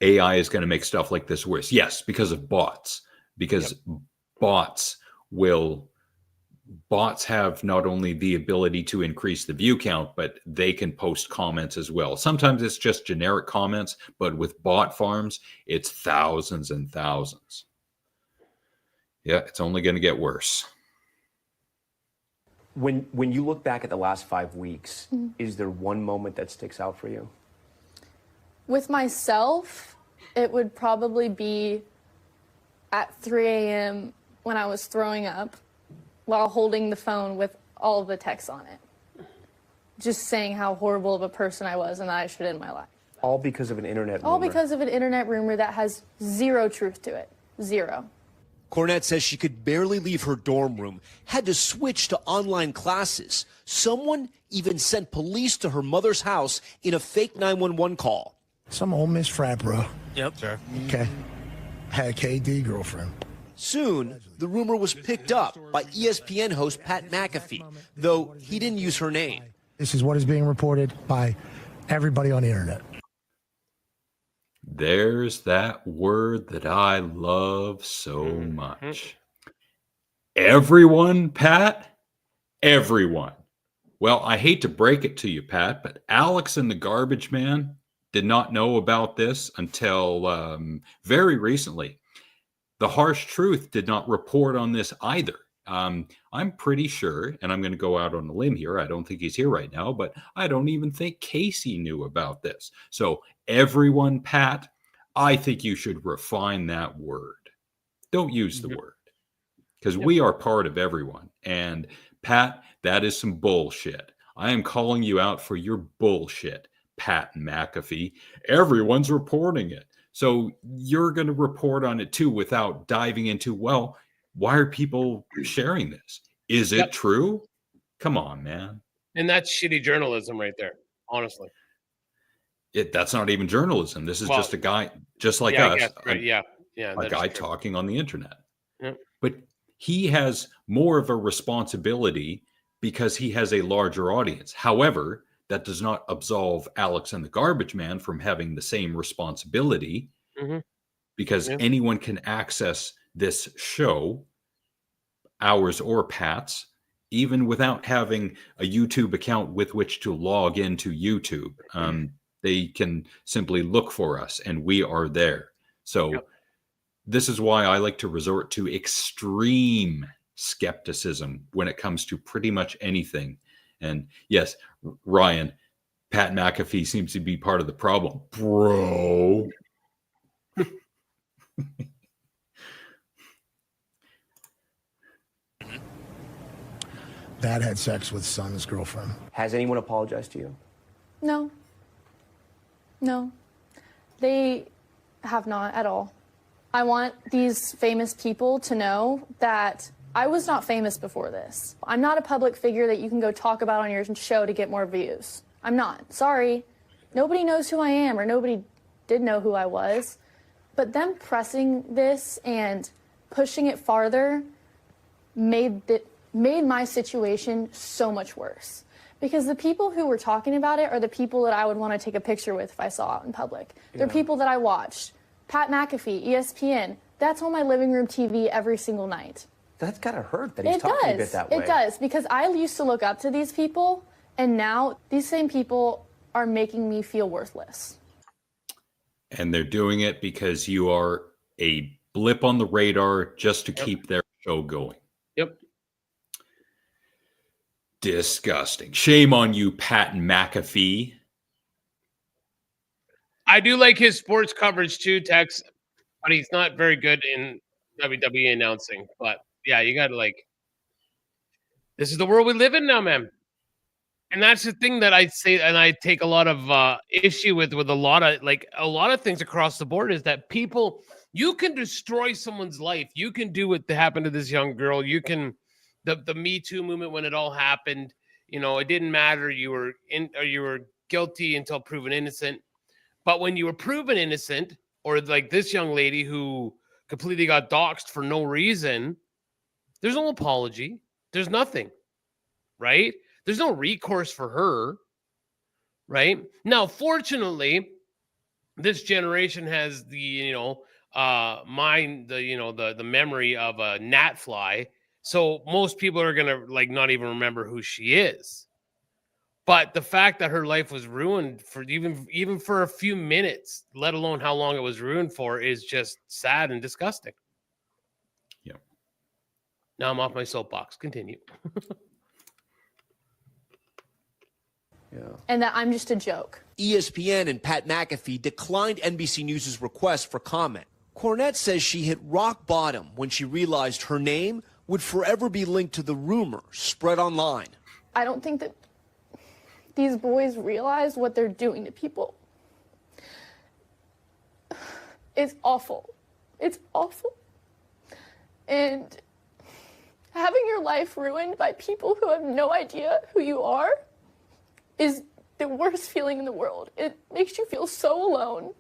AI is going to make stuff like this worse. Yes, because of bots. Because bots have not only the ability to increase the view count, but they can post comments as well. Sometimes it's just generic comments, but with bot farms, it's thousands and thousands. Yeah, it's only going to get worse. When you look back at the last 5 weeks, is there one moment that sticks out for you? With myself, it would probably be at 3 a.m. when I was throwing up while holding the phone with all of the texts on it. Just saying how horrible of a person I was and that I should end my life. All because of an internet rumor? All because of an internet rumor that has zero truth to it. Zero. Cornett says she could barely leave her dorm room, had to switch to online classes. Someone even sent police to her mother's house in a fake 911 call. Some Ole Miss frat bro. Yep. Sure. Okay. Had a KD girlfriend. Soon, the rumor was picked up by ESPN host Pat McAfee, though he didn't use her name. This is what is being reported by everybody on the internet. There's that word that I love so much. Everyone, Pat? Everyone. Well, I hate to break it to you, Pat, but Alex and the Garbage Man did not know about this until very recently. The Harsh Truth did not report on this either. I'm pretty sure, and I'm going to go out on a limb here. I don't think he's here right now, but I don't even think Casey knew about this. So everyone, Pat, I think you should refine that word. Don't use the word because we are part of everyone. And Pat, that is some bullshit. I am calling you out for your bullshit, Pat McAfee. Everyone's reporting it. So you're going to report on it too without diving into, well, why are people sharing this? Is it true? Come on, man. And that's shitty journalism right there, honestly. That's not even journalism. This is just a guy, just like us. Guess, right? Yeah. A guy talking on the internet. Yeah. But he has more of a responsibility because he has a larger audience. However, that does not absolve Alex and the Garbage Man from having the same responsibility because anyone can access this show, ours or Pat's, even without having a YouTube account with which to log into YouTube. They can simply look for us and we are there. So this is why I like to resort to extreme skepticism when it comes to pretty much anything. And yes, Ryan, Pat McAfee seems to be part of the problem, bro. Dad had sex with son's girlfriend. Has anyone apologized to you? No. No. They have not at all. I want these famous people to know that I was not famous before this. I'm not a public figure that you can go talk about on your show to get more views. I'm not. Sorry. Nobody knows who I am, or nobody did know who I was. But them pressing this and pushing it farther made my situation so much worse. Because the people who were talking about it are the people that I would want to take a picture with if I saw out in public. They're people that I watched. Pat McAfee, ESPN, that's on my living room TV every single night. That's gotta hurt that he's talking a bit that way. It does, because I used to look up to these people, and now these same people are making me feel worthless. And they're doing it because you are a blip on the radar just to keep their show going. Yep. Disgusting. Shame on you, Pat McAfee. I do like his sports coverage too, Tex, but he's not very good in WWE announcing. But you got to like, this is the world we live in now, man. And that's the thing that I say, and I take a lot of issue with a lot of things across the board, is that people, you can destroy someone's life. You can do what happened to this young girl. You can, the Me Too movement, when it all happened, you know, it didn't matter. You were guilty until proven innocent. But when you were proven innocent, or like this young lady who completely got doxxed for no reason, there's no apology. There's nothing, right? There's no recourse for her, right? Now, fortunately, this generation has the, the memory of a gnat fly. So most people are going to like not even remember who she is. But the fact that her life was ruined for even for a few minutes, let alone how long it was ruined for, is just sad and disgusting. Yeah. Now I'm off my soapbox. Continue. Yeah. And that I'm just a joke. ESPN and Pat McAfee declined NBC News' request for comment. Cornett says she hit rock bottom when she realized her name would forever be linked to the rumor spread online. I don't think that these boys realize what they're doing to people. It's awful. It's awful. And having your life ruined by people who have no idea who you are is the worst feeling in the world. It makes you feel so alone.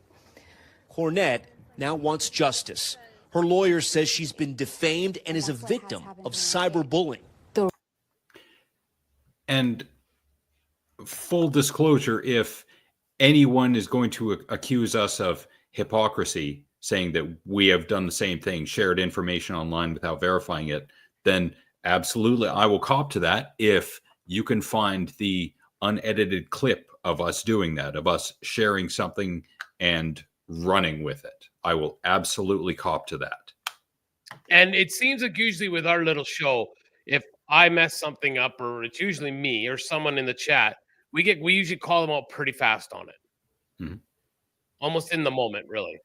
Cornett now wants justice. Her lawyer says she's been defamed and is a victim of cyberbullying. And full disclosure, if anyone is going to accuse us of hypocrisy, saying that we have done the same thing, shared information online without verifying it, then absolutely I will cop to that if you can find the unedited clip of us doing that, of us sharing something and running with it. I will absolutely cop to that. And it seems like usually with our little show, if I mess something up, or it's usually me or someone in the chat, we usually call them out pretty fast on it. Mm-hmm. Almost in the moment, really.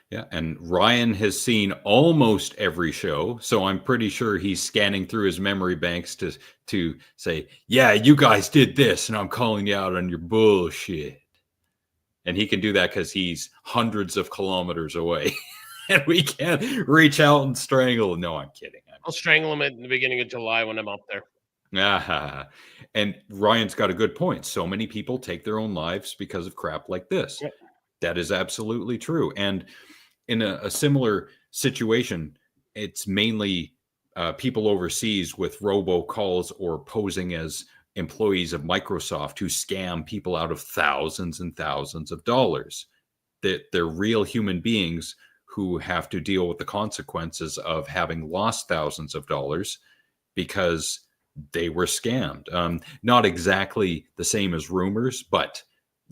Yeah, and Ryan has seen almost every show, so I'm pretty sure he's scanning through his memory banks to say, yeah, you guys did this, and I'm calling you out on your bullshit. And he can do that because he's hundreds of kilometers away, and we can't reach out and strangle him. No, I'm kidding. I'll strangle him at the beginning of July when I'm up there. And Ryan's got a good point. So many people take their own lives because of crap like this. Yep. That is absolutely true. And in a similar situation, it's mainly people overseas with robocalls or posing as employees of Microsoft who scam people out of thousands and thousands of dollars. They're real human beings who have to deal with the consequences of having lost thousands of dollars because they were scammed. Not exactly the same as rumors, but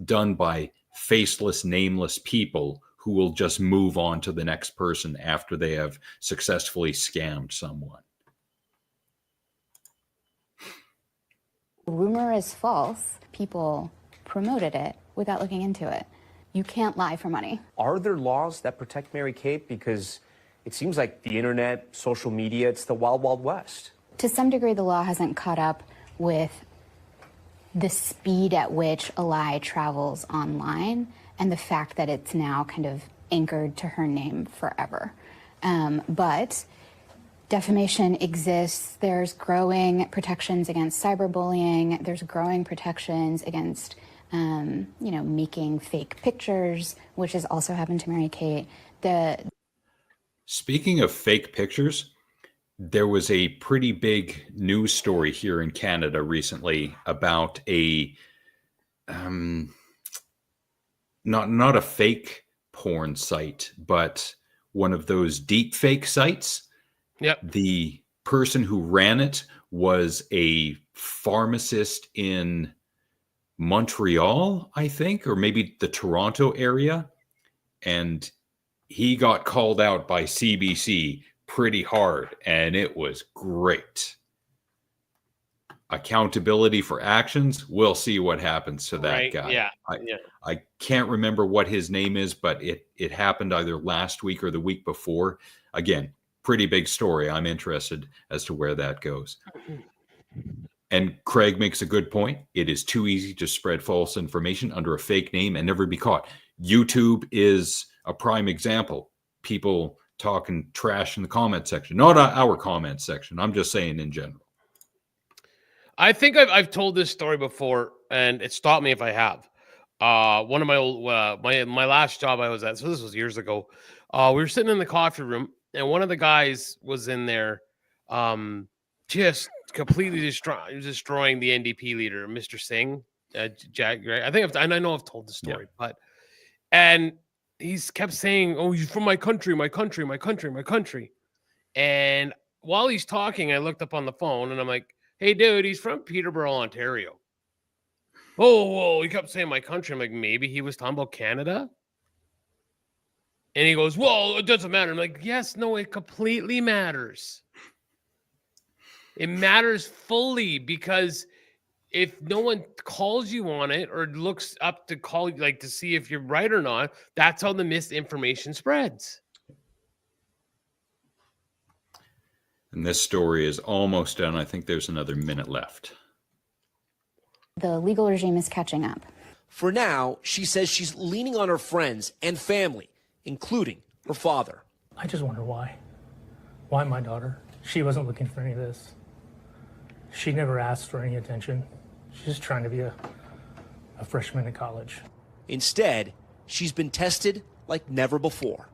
done by faceless, nameless people who will just move on to the next person after they have successfully scammed someone. Rumor is false. People promoted it without looking into it. You can't lie for money. Are there laws that protect Mary-Kate? Because it seems like the internet, social media, it's the wild, wild west. To some degree, the law hasn't caught up with the speed at which a lie travels online and the fact that it's now kind of anchored to her name forever. But defamation exists. There's growing protections against cyberbullying. There's growing protections against, making fake pictures, which has also happened to Mary-Kate. Speaking of fake pictures, there was a pretty big news story here in Canada recently about not a fake porn site, but one of those deep fake sites. Yep. The person who ran it was a pharmacist in Montreal, I think, or maybe the Toronto area. And he got called out by CBC pretty hard, and it was great. Accountability for actions. We'll see what happens to that guy. Yeah. I can't remember what his name is, but it happened either last week or the week before. Again, pretty big story. I'm interested as to where that goes. And Craig makes a good point. It is too easy to spread false information under a fake name and never be caught. YouTube is a prime example. People talking trash in the comment section, not our comment section. I'm just saying in general. I think I've told this story before, and it stopped me if I have. One of my old my last job I was at, so this was years ago. We were sitting in the coffee room, and one of the guys was in there, just completely destroying the NDP leader, Mr. Singh, Jack. Right? I know I've told the story, and he's kept saying, "Oh, he's from my country, my country, my country, my country." And while he's talking, I looked up on the phone, and I'm like, "Hey, dude, he's from Peterborough, Ontario." Oh, whoa, he kept saying my country. I'm like, maybe he was talking about Canada? And he goes, well, it doesn't matter. I'm like, yes, no, it completely matters. It matters fully, because if no one calls you on it or looks up to call you, like to see if you're right or not, that's how the misinformation spreads. And this story is almost done. I think there's another minute left. The legal regime is catching up. For now, she says she's leaning on her friends and family, including her father. I just wonder why. Why my daughter? She wasn't looking for any of this. She never asked for any attention. She's just trying to be a freshman in college. Instead, she's been tested like never before.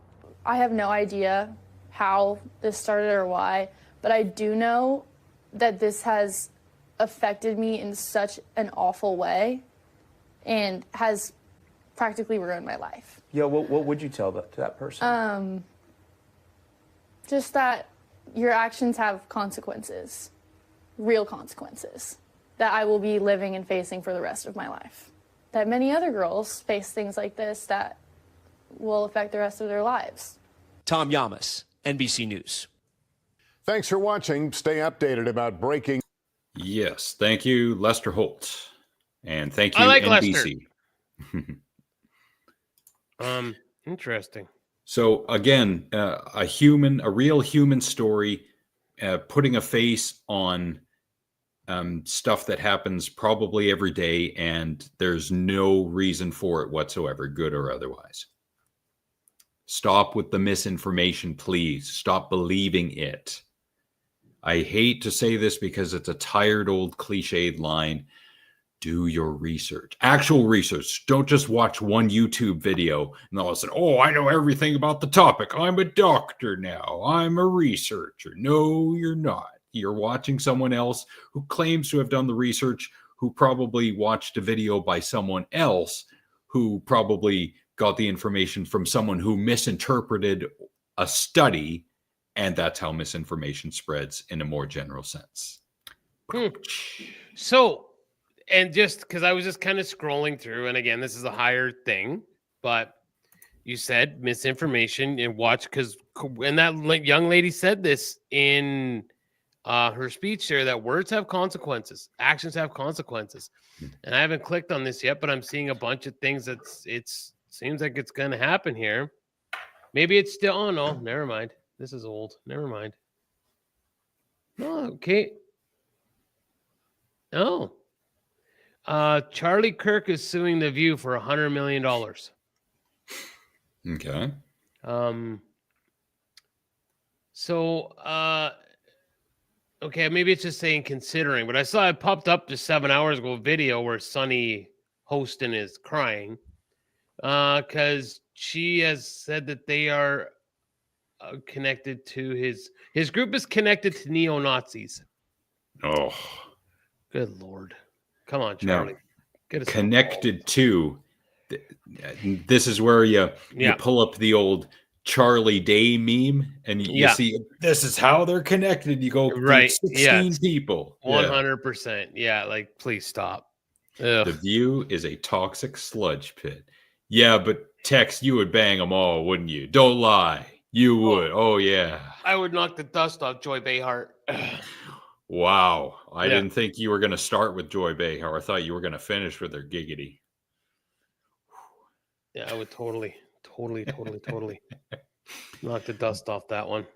I have no idea how this started or why, but I do know that this has affected me in such an awful way and has practically ruined my life. Yeah, what would you tell to that person? Just that your actions have consequences, real consequences, that I will be living and facing for the rest of my life. That many other girls face things like this that will affect the rest of their lives. Tom Yamas, NBC News. Thanks for watching. Stay updated about breaking. Yes, thank you, Lester Holt, and thank you, I like NBC. Interesting. So again, a real human story, putting a face on stuff that happens probably every day, and there's no reason for it whatsoever, good or otherwise. Stop with the misinformation, please. Stop believing it. I hate to say this because it's a tired old cliched line. Do your research. Actual research. Don't just watch one YouTube video and all of a sudden, oh, I know everything about the topic. I'm a doctor now. I'm a researcher. No, you're not. You're watching someone else who claims to have done the research, who probably watched a video by someone else, who probably got the information from someone who misinterpreted a study. And that's how misinformation spreads in a more general sense. So, and just because I was just kind of scrolling through, and again, this is a higher thing, but you said misinformation and watch, and that young lady said this in her speech there, that words have consequences, actions have consequences. And I haven't clicked on this yet, but I'm seeing a bunch of things that seems like it's going to happen here. Maybe it's still, oh no, never mind. This is old. Never mind. Oh, okay. Oh. Charlie Kirk is suing The View for $100 million. Okay. Okay, maybe it's just saying considering, but I saw it popped up just 7 hours ago, a video where Sonny Hostin is crying because she has said that they are connected to his group is connected to neo-Nazis. Oh, good Lord. Come on, Charlie. Now, connected to, this is where you pull up the old Charlie Day meme and you see this is how they're connected. You go, right, 16 people. 100%. Yeah, like, please stop. Ugh. The View is a toxic sludge pit. Yeah, but Tex, you would bang them all, wouldn't you? Don't lie. You would. Oh, yeah. I would knock the dust off Joy Behar. Wow. I didn't think you were going to start with Joy Behar. I thought you were going to finish with her giggity. Yeah, I would totally knock the dust off that one.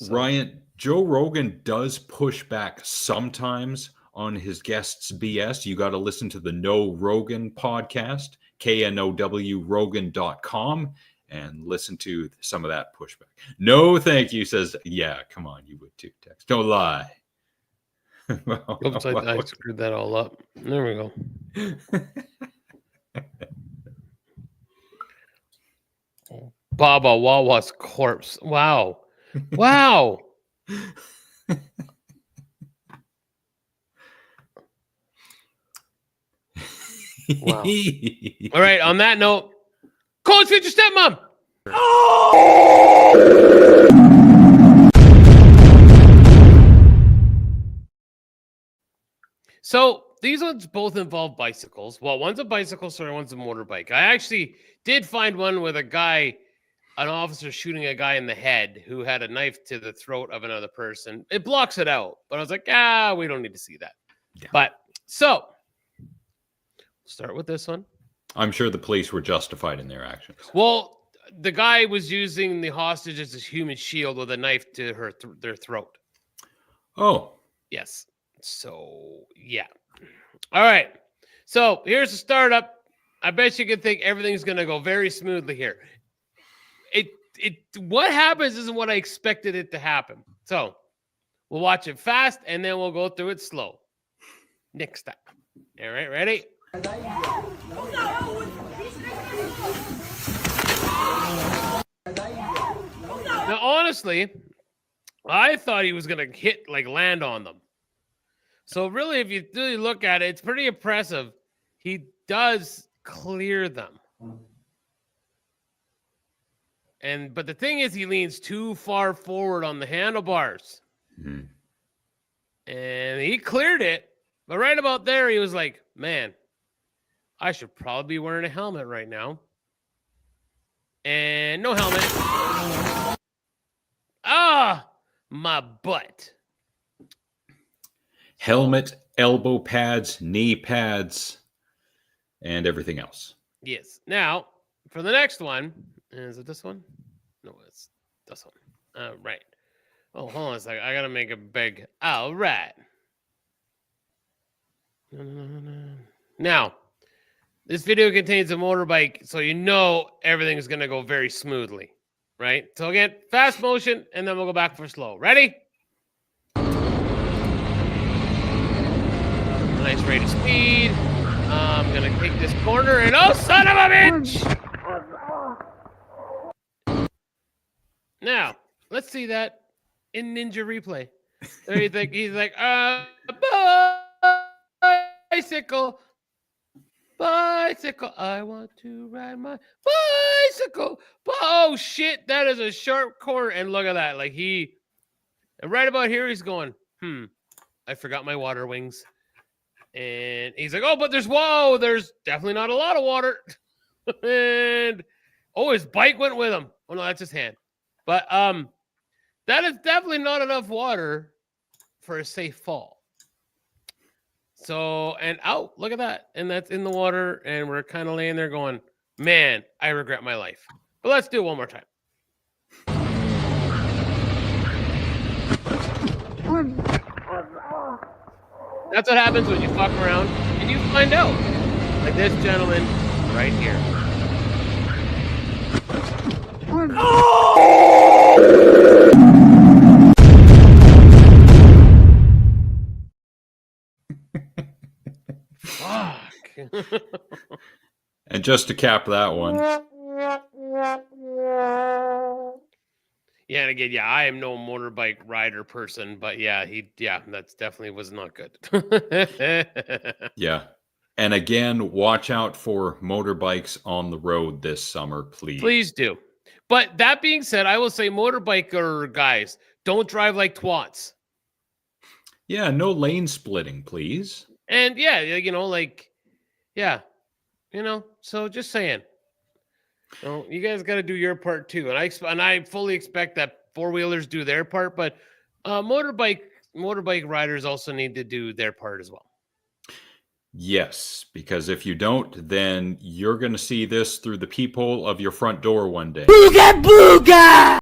So, Ryan, Joe Rogan does push back sometimes on his guests' BS. You got to listen to the No Rogan podcast, KNOW Rogan.com, and listen to some of that pushback. No, thank you, says, yeah, come on, you would too, Tex. Don't lie. Oops, I screwed that all up. There we go. Baba Wawa's corpse. Wow. Wow. Wow. All right, on that note, Cold Future Stepmom. So these ones both involve bicycles. Well, one's a bicycle, sorry, one's a motorbike. I actually did find one with a guy, an officer shooting a guy in the head who had a knife to the throat of another person. It blocks it out, but I was like, we don't need to see that. Yeah. But so start with this one. I'm sure the police were justified in their actions. Well, the guy was using the hostage as a human shield with a knife to their throat. Oh. Yes. So, yeah. All right. So, here's the startup. I bet you can think everything's going to go very smoothly here. What happens isn't what I expected it to happen. So, we'll watch it fast, and then we'll go through it slow. Next time. All right, ready? Now, honestly, I thought he was going to land on them. So really, if you really look at it, it's pretty impressive. He does clear them. But the thing is, he leans too far forward on the handlebars. Mm-hmm. And he cleared it. But right about there, he was like, man, I should probably be wearing a helmet right now. And no helmet. My butt. Helmet, elbow pads, knee pads, and everything else. Yes. Now, for the next one, is it this one? No, it's this one. Right. Oh, hold on a second. I got to make a big. All right. Now, this video contains a motorbike, so you know everything is going to go very smoothly, right? So again, fast motion, and then we'll go back for slow. Ready? Nice rate of speed. I'm going to take this corner, and oh, son of a bitch! Now, let's see that in Ninja Replay. There you think he's like, bicycle, I want to ride my bicycle. Oh, shit, that is a sharp corner. And look at that. And right about here, he's going, I forgot my water wings. And he's like, but there's definitely not a lot of water. And, his bike went with him. Oh, no, that's his hand. But that is definitely not enough water for a safe fall. So, and look at that. And that's in the water. And we're kind of laying there going, man, I regret my life. But let's do it one more time. That's what happens when you fuck around and you find out. Like this gentleman right here. Fuck. And just to cap that one. Yeah, and again, I am no motorbike rider person, but that's definitely was not good. Yeah. And again, watch out for motorbikes on the road this summer, please. Please do. But that being said, I will say motorbiker guys, don't drive like twats. Yeah, no lane splitting, please. And so just saying. You guys got to do your part too, and I fully expect that four-wheelers do their part, but motorbike riders also need to do their part as well. Yes, because if you don't, then you're going to see this through the peephole of your front door one day. Booga booga!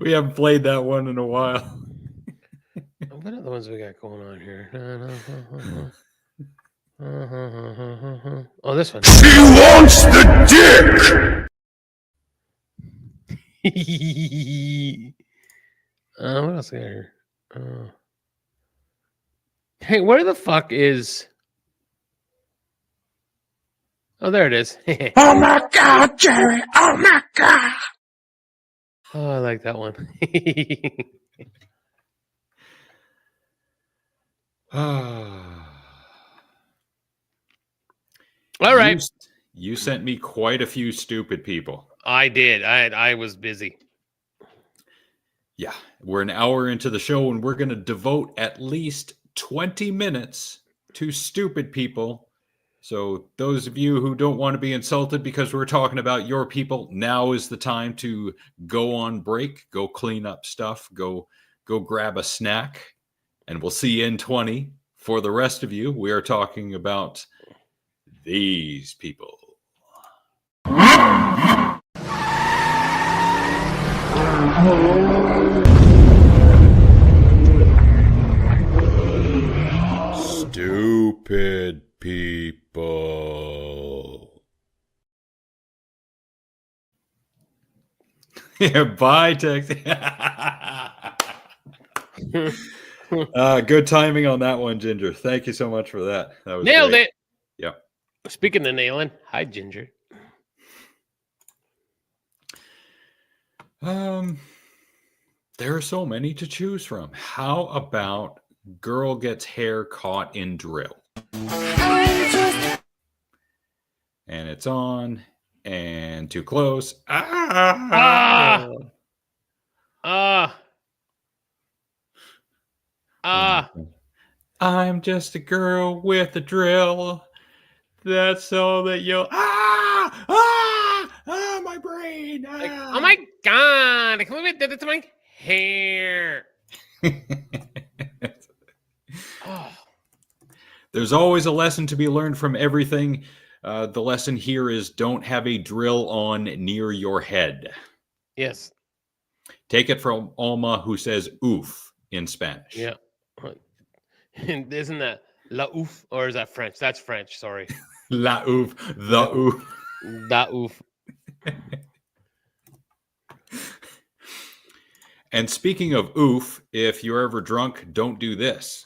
We haven't played that one in a while. What other ones we got going on here? Oh, this one. She wants the dick. What else we got here? Hey, where the fuck is? Oh, there it is. Oh my God, Jerry! Oh my God! Oh, I like that one. All right. You sent me quite a few stupid people. I did. I was busy. Yeah, we're an hour into the show, and we're going to devote at least 20 minutes to stupid people. So those of you who don't want to be insulted because we're talking about your people, now is the time to go on break, go clean up stuff, go grab a snack, and we'll see you in 20. For the rest of you, we are talking about these people. Stupid people. Yeah, bye, Tex. Good timing on that one, Ginger. Thank you so much for that. That was Nailed great. it. Yep. Speaking of nailing, hi, Ginger. There are so many to choose from. How about girl gets hair caught in drill? And it's on and too close. I'm just a girl with a drill. That's all that you'll. My brain. Like, oh my God! I can't believe I did it to my hair. There's always a lesson to be learned from everything. The lesson here is don't have a drill on near your head. Yes. Take it from Alma, who says oof in Spanish. Yeah. And isn't that la ouf, or is that French? That's French. Sorry. La oof. The oof. Da oof. And speaking of oof, if you're ever drunk, don't do this.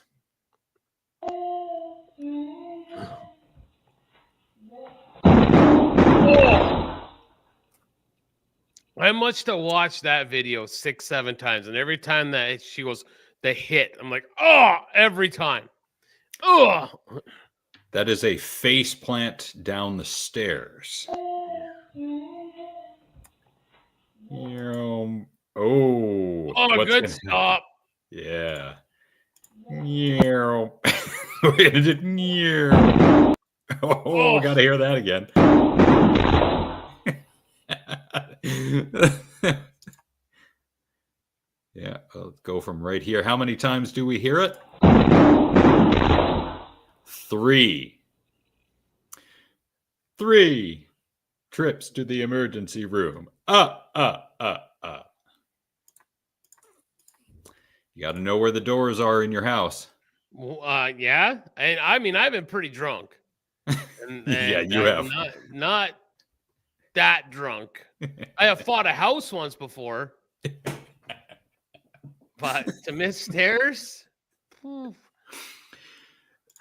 I must have watched that video 6-7 times, and every time that she goes the hit, I'm like, oh, every time. Oh. That is a face plant down the stairs. Oh, good stop. Yeah. Oh, gotta hear that again. Yeah, I'll go from right here. How many times do we hear it? 3. 3 trips to the emergency room. You got to know where the doors are in your house. Yeah. And I mean, I've been pretty drunk. And yeah, you have. Not that drunk. I have fought a house once before. But to miss stairs?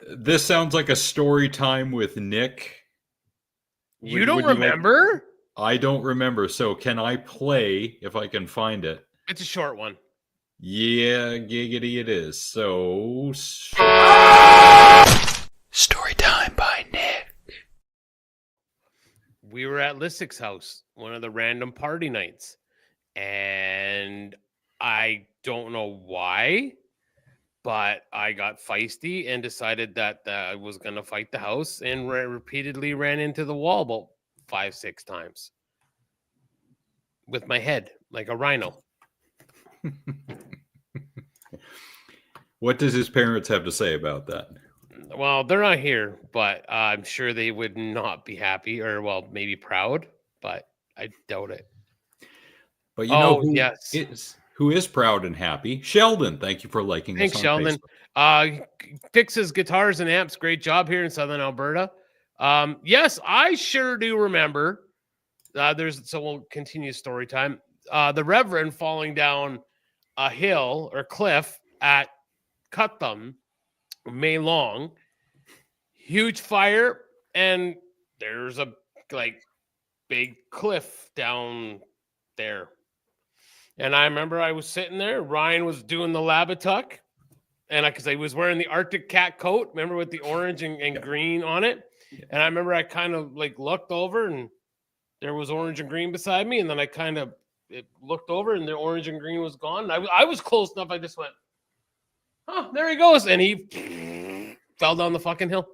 This sounds like a story time with Nick. You don't remember? I don't remember. So can I play if I can find it? It's a short one. Yeah, giggity it is. So... Story time by Nick. We were at Lissik's house, one of the random party nights. And I don't know why, but I got feisty and decided that I was going to fight the house and repeatedly ran into the wall about 5-6 times with my head like a rhino. What does his parents have to say about that? Well, they're not here, but I'm sure they would not be happy or, well, maybe proud, but I doubt it. But you know yes. who is proud and happy? Sheldon. Thank you for liking Thanks, us on Sheldon. Facebook. Fixes guitars and amps. Great job here in Southern Alberta. Yes, I sure do remember. So we'll continue story time. The Reverend falling down a hill or cliff at Cutham, May Long. Huge fire, and there's a big cliff down there. And I remember I was sitting there. Ryan was doing the Labatuck, and because I was wearing the Arctic Cat coat, remember, with the orange and green on it. Yeah. And I remember I kind of looked over, and there was orange and green beside me. And then I kind of looked over, and the orange and green was gone. I was close enough. I just went, "Oh, there he goes!" And he fell down the fucking hill.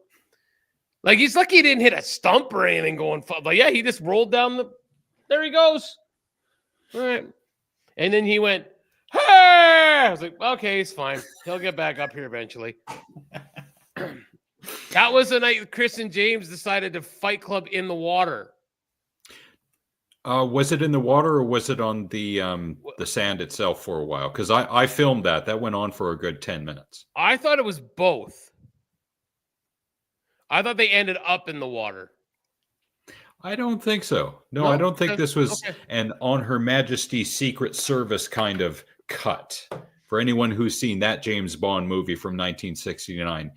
He's lucky he didn't hit a stump or anything going. But yeah, he just rolled down there he goes. All right. And then he went, "Hey!" I was like, okay, he's fine. He'll get back up here eventually. That was the night Chris and James decided to fight club in the water. Was it in the water or was it on the sand itself for a while? Because I filmed that. That went on for a good 10 minutes. I thought it was both. I thought they ended up in the water. I don't think so. No, I don't think this was an On Her Majesty's Secret Service kind of cut. For anyone who's seen that James Bond movie from 1969,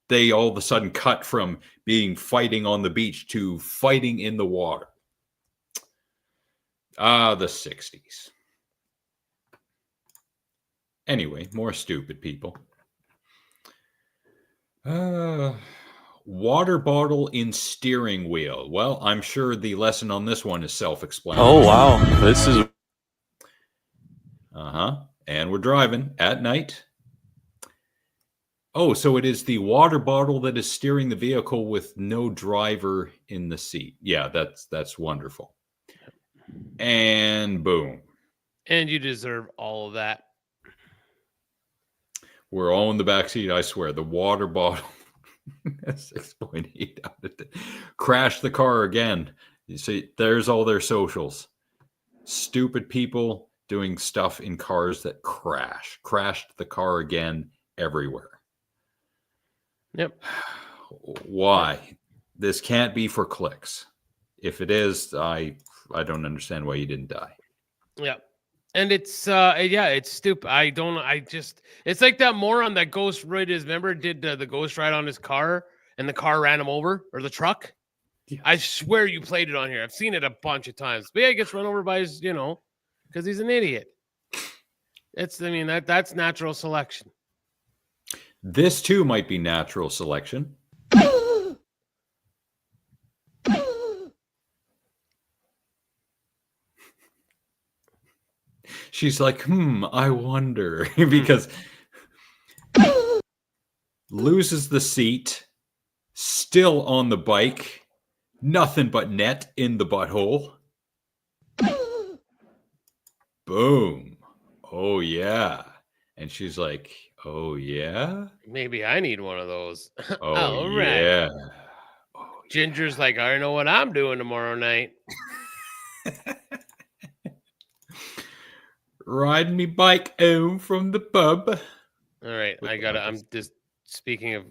they all of a sudden cut from being fighting on the beach to fighting in the water. The 60s. Anyway, more stupid people. Water bottle in steering wheel. Well, I'm sure the lesson on this one is self-explanatory. Oh, wow. This is... And we're driving at night. Oh, so it is the water bottle that is steering the vehicle with no driver in the seat. Yeah, that's wonderful. And boom. And you deserve all of that. We're all in the back seat, I swear. The water bottle. 6.8 out of 10. Crashed the car again. You see, there's all their socials. Stupid people doing stuff in cars that crashed the car again everywhere. Yep. Why? This can't be for clicks. If it is, I don't understand why you didn't die. Yep. And it's stupid. It's like that moron that ghost ride did the ghost ride on his car and the car ran him over, or the truck. Yeah. I swear you played it on here. I've seen it a bunch of times. But yeah, he gets run over by his, because he's an idiot. That's natural selection. This too might be natural selection. She's like, I wonder. Because loses the seat, still on the bike, nothing but net in the butthole. Boom. Oh, yeah. And she's like, oh, yeah? Maybe I need one of those. Oh, all right. Yeah. Oh, Ginger's like, I know what I'm doing tomorrow night. Riding me bike home from the pub. All right, I'm just speaking of.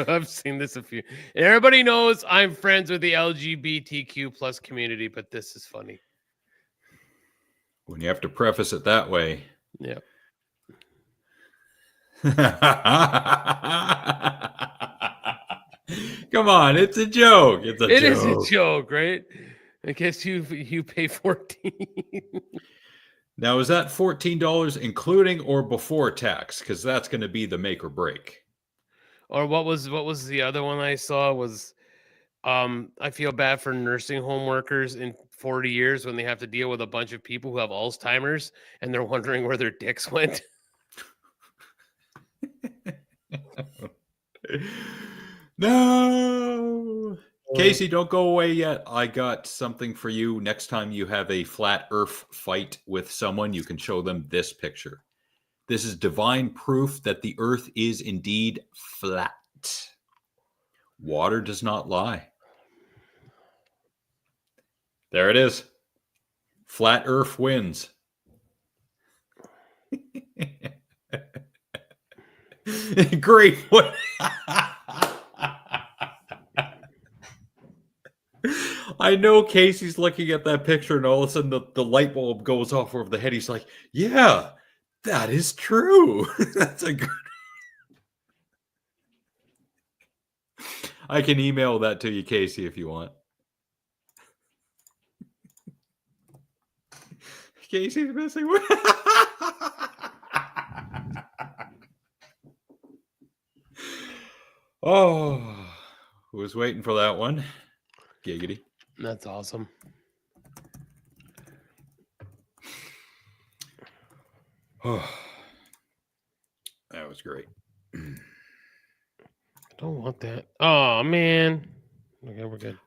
I've seen this a few. Everybody knows I'm friends with the LGBTQ plus community, but this is funny. When you have to preface it that way. Yeah. Come on, it's a joke. It is a joke, right? I guess you pay $14. Now, is that $14 including or before tax? Because that's going to be the make or break. Or what was the other one I saw was, I feel bad for nursing home workers in 40 years when they have to deal with a bunch of people who have Alzheimer's and they're wondering where their dicks went. No. Casey, don't go away yet. I got something for you. Next time you have a flat earth fight with someone, you can show them this picture. This is divine proof that the earth is indeed flat. Water does not lie. There it is. Flat Earth wins. Great. What? I know Casey's looking at that picture and all of a sudden the light bulb goes off over the head. He's like, yeah, that is true. That's a good. I can email that to you, Casey, if you want. Casey's missing. Oh, who was waiting for that one? Giggity. That's awesome. Oh, that was great. I don't want that. Oh, man. Okay, we're good.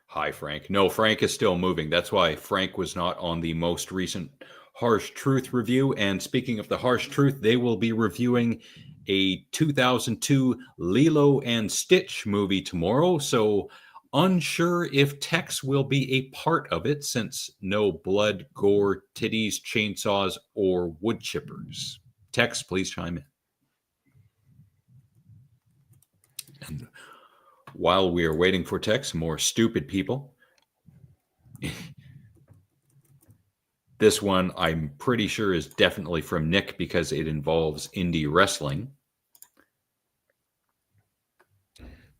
Hi, Frank. No, Frank is still moving. That's why Frank was not on the most recent Harsh Truth review. And speaking of the Harsh Truth, they will be reviewing a 2002 Lilo and Stitch movie tomorrow. So unsure if Tex will be a part of it since no blood, gore, titties, chainsaws, or wood chippers. Tex, please chime in. And while we are waiting for Tex, more stupid people. This one I'm pretty sure is definitely from Nick because it involves indie wrestling.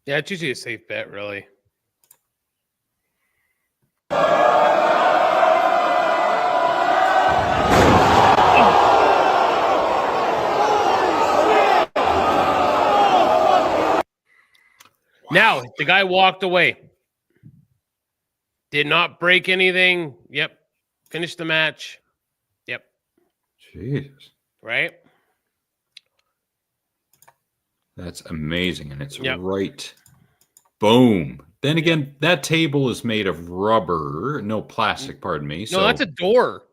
Yeah, it's usually a safe bet, really. Now, the guy walked away. Did not break anything. Yep. Finished the match. Yep. Jesus. Right? That's amazing. And it's right. Boom. Then again, that table is made of rubber. No plastic, pardon me. No, that's a door.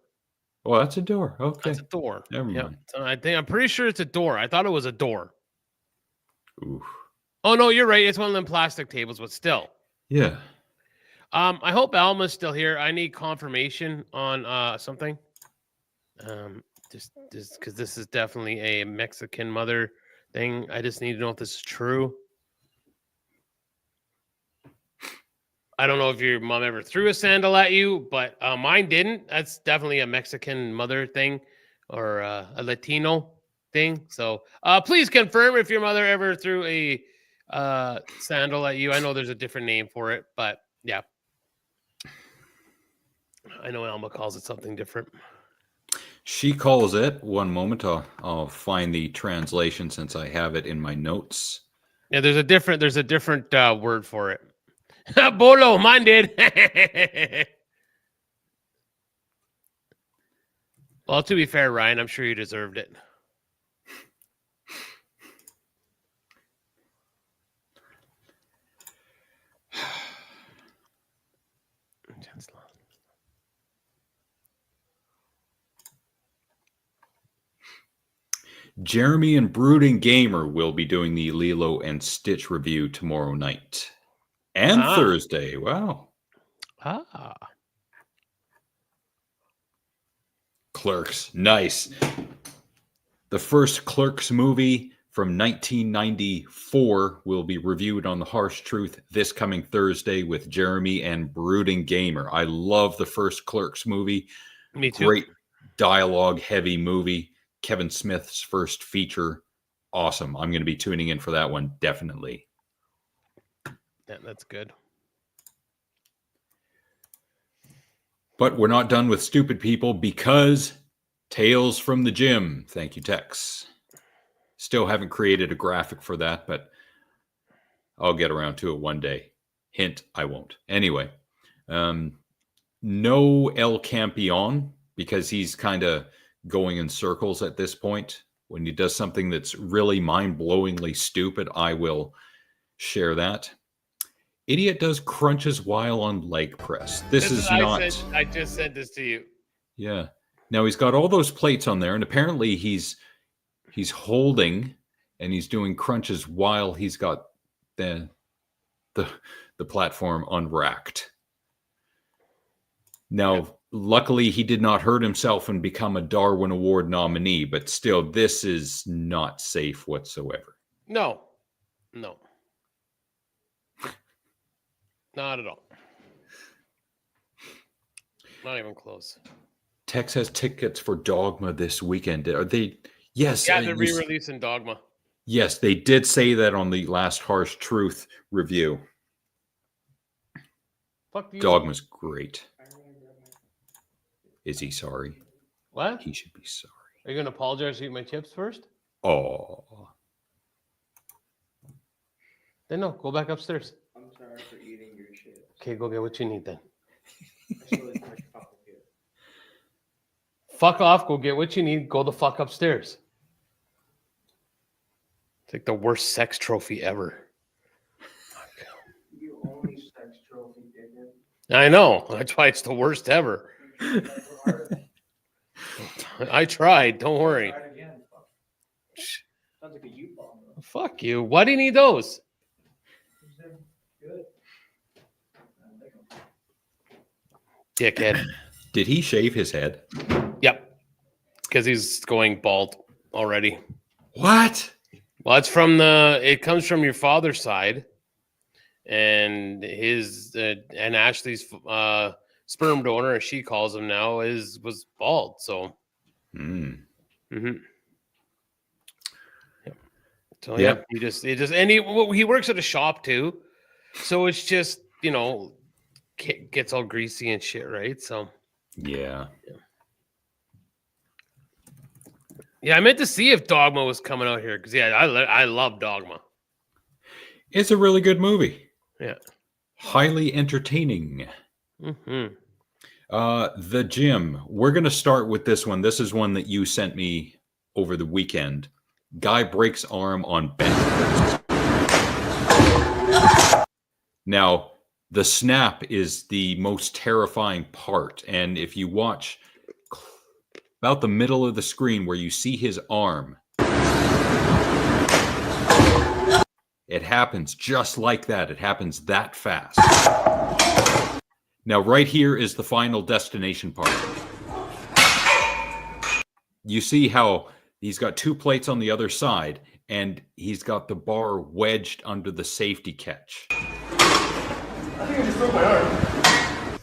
Oh, that's a door. Okay. That's a door. Never mind. So I'm pretty sure it's a door. I thought it was a door. Oof. Oh, no, you're right. It's one of them plastic tables, but still. Yeah. I hope Alma's still here. I need confirmation on something. Just because this is definitely a Mexican mother thing. I just need to know if this is true. I don't know if your mom ever threw a sandal at you, but mine didn't. That's definitely a Mexican mother thing or a Latino thing. So please confirm if your mother ever threw a sandal at you. I know there's a different name for it, but yeah. I know Alma calls it something different. She calls it, one moment, I'll find the translation since I have it in my notes. Yeah, there's a different word for it. Bolo, mine did. Well, to be fair, Ryan, I'm sure you deserved it. Jeremy and Brooding Gamer will be doing the Lilo and Stitch review tomorrow night. And Thursday. Wow. Clerks. Nice. The first Clerks movie from 1994 will be reviewed on The Harsh Truth this coming Thursday with Jeremy and Brooding Gamer. I love the first Clerks movie. Me too. Great dialogue-heavy movie. Kevin Smith's first feature. Awesome. I'm going to be tuning in for that one, definitely. Yeah, that's good. But we're not done with stupid people because Tales from the Gym. Thank you, Tex. Still haven't created a graphic for that, but I'll get around to it one day. Hint, I won't. Anyway, no El Campeon because he's kind of going in circles at this point. When he does something that's really mind-blowingly stupid, I will share that. Idiot does crunches while on leg press. This is not... I just said this to you. Yeah. Now he's got all those plates on there, and apparently he's holding and he's doing crunches while he's got the platform unracked. Now, Luckily, he did not hurt himself and become a Darwin Award nominee, but still, this is not safe whatsoever. No. Not at all. Not even close. Tex has tickets for Dogma this weekend. Are they? Yes. Yeah, they're re-releasing Dogma. Yes, they did say that on the last Harsh Truth review. Fuck you. Dogma's great. Is he sorry? What? He should be sorry. Are you going to apologize to eat my chips first? Oh. Then no, go back upstairs. I'm sorry for eating your shit. Okay, go get what you need then. Fuck off, go get what you need, go the fuck upstairs. It's like the worst sex trophy ever. You only sex trophy, dickhead. I know, that's why it's the worst ever. I tried, don't worry. Sounds like a U-bomb. Fuck you. Why do you need those? Good. Dickhead. Did he shave his head? Yep. Because he's going bald already. What? Well, it comes from your father's side. And his and Ashley's sperm donor, as she calls him now, was bald. So mm-hmm. Yep. So yeah, he works at a shop too. So it's just, gets all greasy and shit, right? So yeah. Yeah, I meant to see if Dogma was coming out here because I love Dogma. It's a really good movie. Yeah, highly entertaining. Mm-hmm. The A.T.G.M. We're going to start with this one. This is one that you sent me over the weekend. Guy breaks arm on bench press. Now, the snap is the most terrifying part. And if you watch about the middle of the screen where you see his arm, it happens just like that. It happens that fast. Now, right here is the final destination part. You see how he's got two plates on the other side, and he's got the bar wedged under the safety catch. I think I just broke my arm.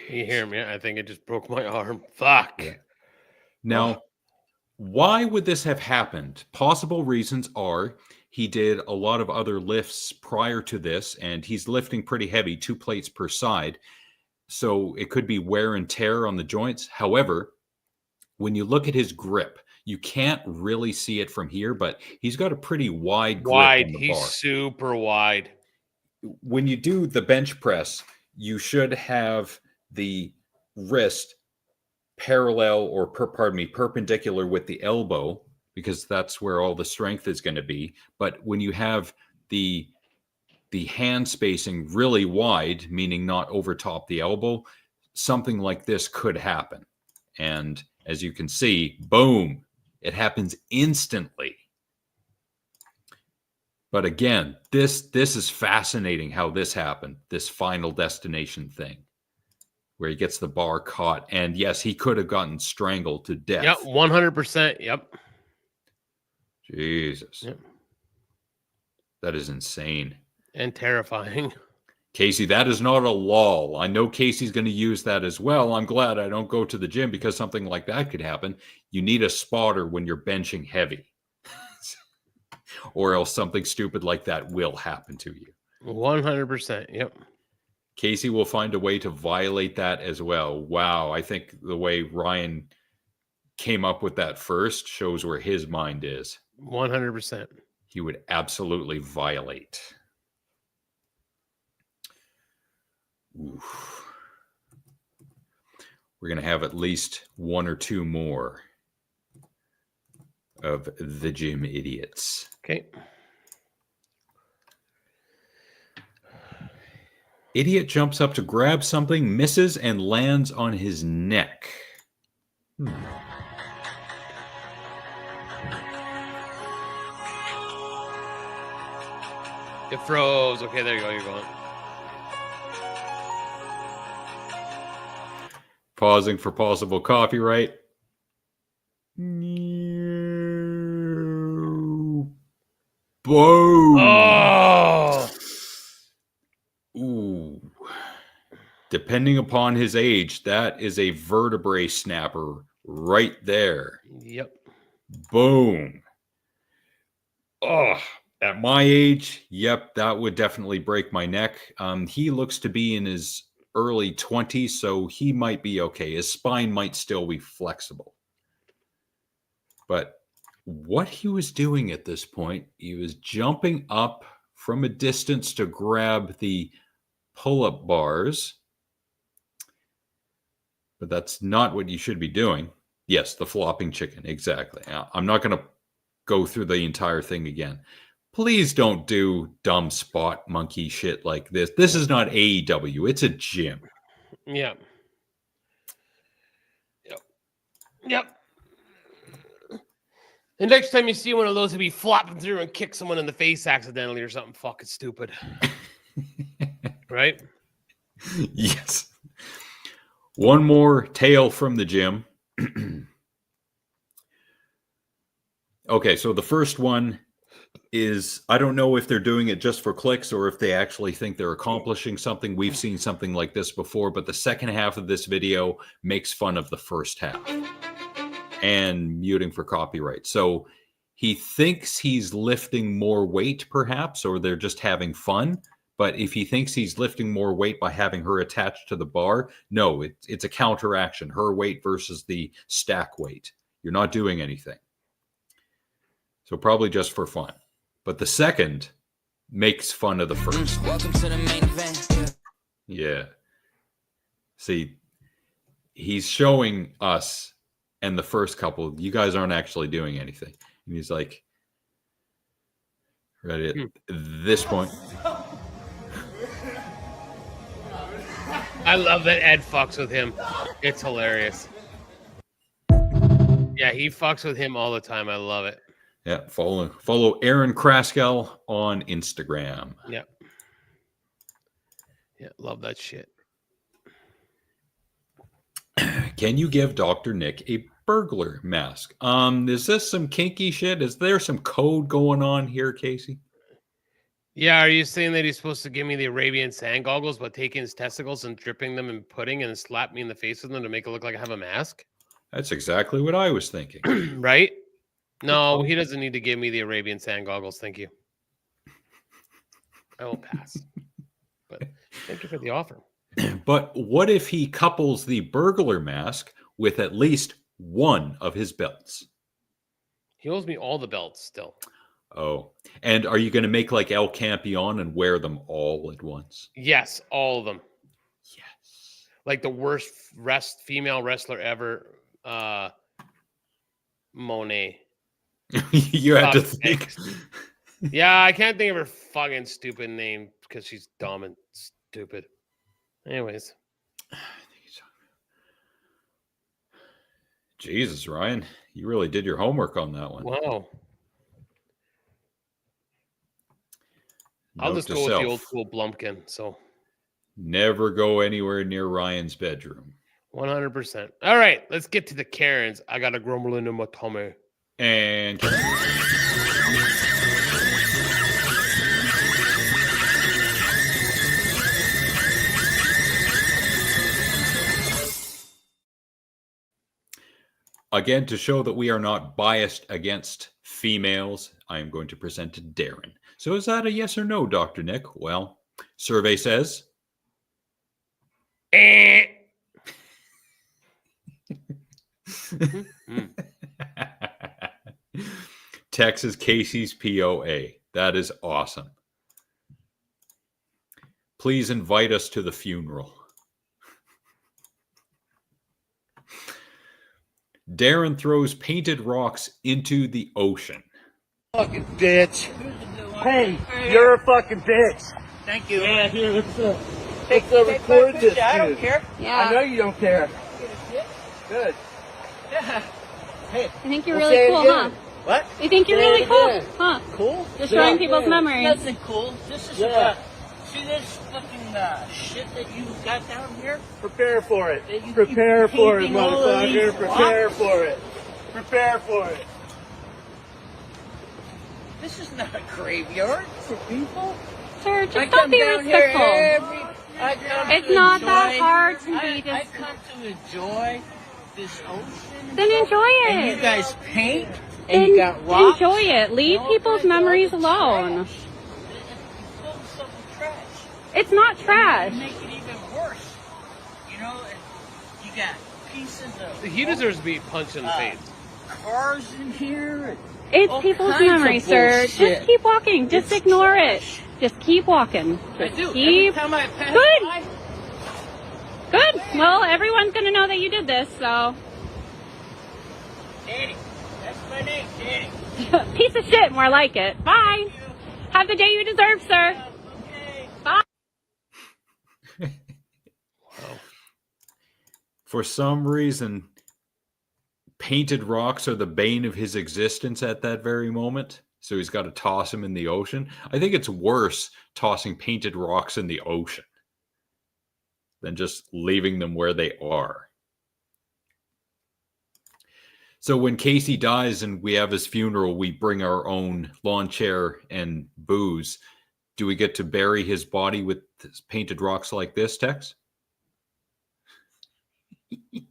You hear me? I think I just broke my arm. Fuck. Yeah. Now, why would this have happened? Possible reasons are he did a lot of other lifts prior to this, and he's lifting pretty heavy, 2 plates per side. So it could be wear and tear on the joints. However, when you look at his grip, you can't really see it from here, but he's got a pretty wide grip on the He's bar. super wide. When you do the bench press, you should have the wrist parallel or perpendicular with the elbow, because that's where all the strength is going to be. But when you have the hand spacing really wide, meaning not over top the elbow, something like this could happen. And as you can see, boom, it happens instantly. But again, this is fascinating how this happened, this final destination thing, where he gets the bar caught. And yes, he could have gotten strangled to death. Yep, 100%. Yep. Jesus. Yep. That is insane. And terrifying. Casey, that is not a lull. I know Casey's going to use that as well. I'm glad I don't go to the gym because something like that could happen. You need a spotter when you're benching heavy. Or else something stupid like that will happen to you. 100%. Yep. Casey will find a way to violate that as well. Wow. I think the way Ryan came up with that first shows where his mind is. 100%. He would absolutely violate. Oof. We're going to have at least 1 or 2 more of the A.T.G.M. idiots. Okay. Idiot jumps up to grab something, misses, and lands on his neck. It froze. Okay, there you go. You're going. Pausing for possible copyright. Boom. Oh. Ooh. Depending upon his age, that is a vertebrae snapper right there. Yep. Boom. Oh, at my age, yep, that would definitely break my neck. He looks to be in his early 20s, so he might be okay. His spine might still be flexible. But what he was doing at this point, he was jumping up from a distance to grab the pull-up bars. But that's not what you should be doing. Yes, the flopping chicken, exactly. I'm not going to go through the entire thing again. Please don't do dumb spot monkey shit like this. This is not AEW. It's a gym. Yeah. Yep. The next time you see one of those, he'll be flopping through and kick someone in the face accidentally or something fucking stupid. Right? Yes. One more tale from the gym. Okay, so the first one is, I don't know if they're doing it just for clicks or if they actually think they're accomplishing something. We've seen something like this before, but the second half of this video makes fun of the first half and muting for copyright. So he thinks he's lifting more weight, perhaps, or they're just having fun. But if he thinks he's lifting more weight by having her attached to the bar, no, it's a counteraction. Her weight versus the stack weight. You're not doing anything. So probably just for fun. But the second makes fun of the first. Welcome to the main event. Yeah. See, he's showing us and the first couple, you guys aren't actually doing anything. And he's like, right at this point. I love that Ed fucks with him. It's hilarious. Yeah, he fucks with him all the time. I love it. Yeah, follow Aaron Kraskell on Instagram. Yeah. Yeah, love that shit. Can you give Dr. Nick a burglar mask? Is this some kinky shit? Is there some code going on here, Casey? Yeah, are you saying that he's supposed to give me the Arabian sand goggles, but taking his testicles and dripping them in pudding and slap me in the face with them to make it look like I have a mask? That's exactly what I was thinking. Right? No, he doesn't need to give me the Arabian sand goggles. Thank you. I will pass. But thank you for the offer. But what if he couples the burglar mask with at least one of his belts? He owes me all the belts still. Oh, and are you going to make like El Campeon and wear them all at once? Yes, all of them. Yes. Like the worst female wrestler ever, Monet. You have to think. Yeah, I can't think of her fucking stupid name because she's dumb and stupid. Anyways. Jesus, Ryan, you really did your homework on that one. Wow. I'll just go with the old school Blumpkin. So never go anywhere near Ryan's bedroom. 100%. All right, let's get to the Karens. I got a grumbling in my tummy. And again, to show that we are not biased against females, I am going to present to Darren. So is that a yes or no, Dr. Nick? Well, survey says. Texas Casey's POA. That is awesome. Please invite us to the funeral. Darren throws painted rocks into the ocean. Fucking bitch. Hey, you're a fucking bitch. Thank you. Yeah, here, let's record this. I don't care. Yeah. I know you don't care. Good. Yeah. Hey, I think you're really cool, huh? What? You think you're really cool, huh? Cool? Destroying people's memories. Nothing cool. This is about see this fucking shit that you got down here? Prepare for it. Prepare for it, motherfucker. Prepare for it. Prepare for it. This is not a graveyard for people. Sir, just don't be respectful. It's not that hard to be just... I come to enjoy this ocean. Then enjoy it. And you guys paint, and then you got rocks. Enjoy it. Leave people's memories alone. It's not trash. Make it even worse. You know, you got pieces of... He deserves to be punched in the face. Cars in here. It's people's memories, sir. Just keep walking. Just ignore it. Just keep walking. Just I do. keep... Every time I pass by. Good. Well, everyone's going to know that you did this, so... Danny. That's my name, Danny. Piece of shit, more like it. Bye. Have the day you deserve, sir. Bye. For some reason, painted rocks are the bane of his existence at that very moment. So he's got to toss them in the ocean. I think it's worse tossing painted rocks in the ocean than just leaving them where they are. So when Casey dies and we have his funeral, we bring our own lawn chair and booze. Do we get to bury his body with painted rocks like this, Tex?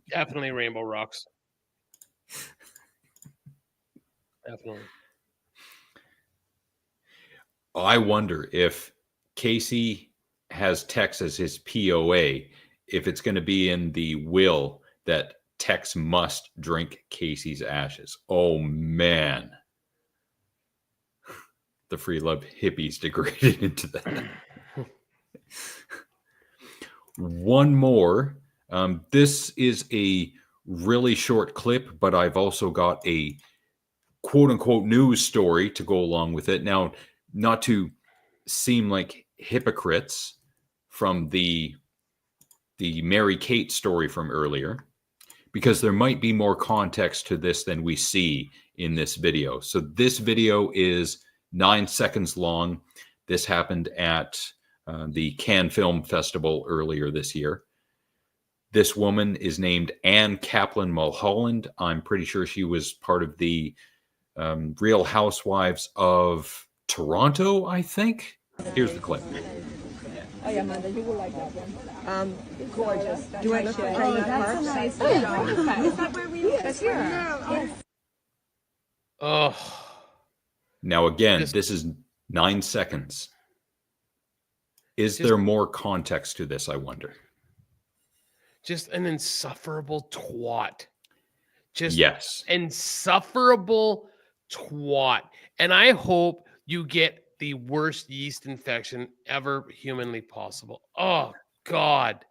Definitely rainbow rocks. Definitely. I wonder if Casey has Tex as his POA, if it's going to be in the will that Tex must drink Casey's ashes. Oh, man. The free love hippies degraded into that. One more. This is a really short clip, but I've also got a quote-unquote news story to go along with it. Now, not to seem like hypocrites from the Mary-Kate story from earlier, because there might be more context to this than we see in this video. So this video is 9 seconds long. This happened at the Cannes Film Festival earlier this year. This woman is named Anne Kaplan Mulholland. I'm pretty sure she was part of the Real Housewives of Toronto, I think. Here's the clip. Oh yeah, Amanda, you will like that one. Gorgeous. Do I look like that's a nice one. Is that where we live? That's here. Yes. Oh. Now again, this is 9 seconds. Is there more context to this, I wonder? Just an insufferable twat. Just yes. Insufferable twat. And I hope you get the worst yeast infection ever humanly possible. Oh, God.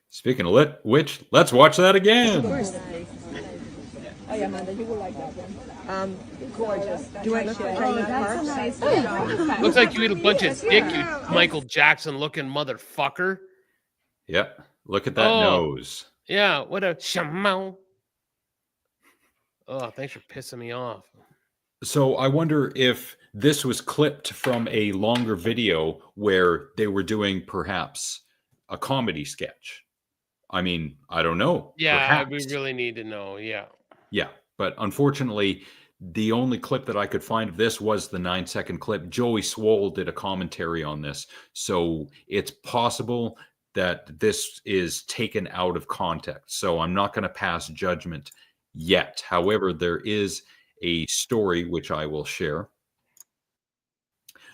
Speaking of which, let's watch that again. Oh yeah, Amanda, you will like that one. Gorgeous. Do I look like that's a nice one. Looks like you eat a bunch of dick, you Michael Jackson looking motherfucker. Yep. Look at that nose. Yeah, what a shamao. Oh, thanks for pissing me off. So I wonder if this was clipped from a longer video where they were doing perhaps a comedy sketch. I mean, I don't know. Yeah, perhaps. we really need to know. Yeah. Yeah, but unfortunately, the only clip that I could find of this was the 9-second clip. Joey Swoll did a commentary on this. So it's possible that this is taken out of context. So I'm not going to pass judgment yet. However, there is a story which I will share.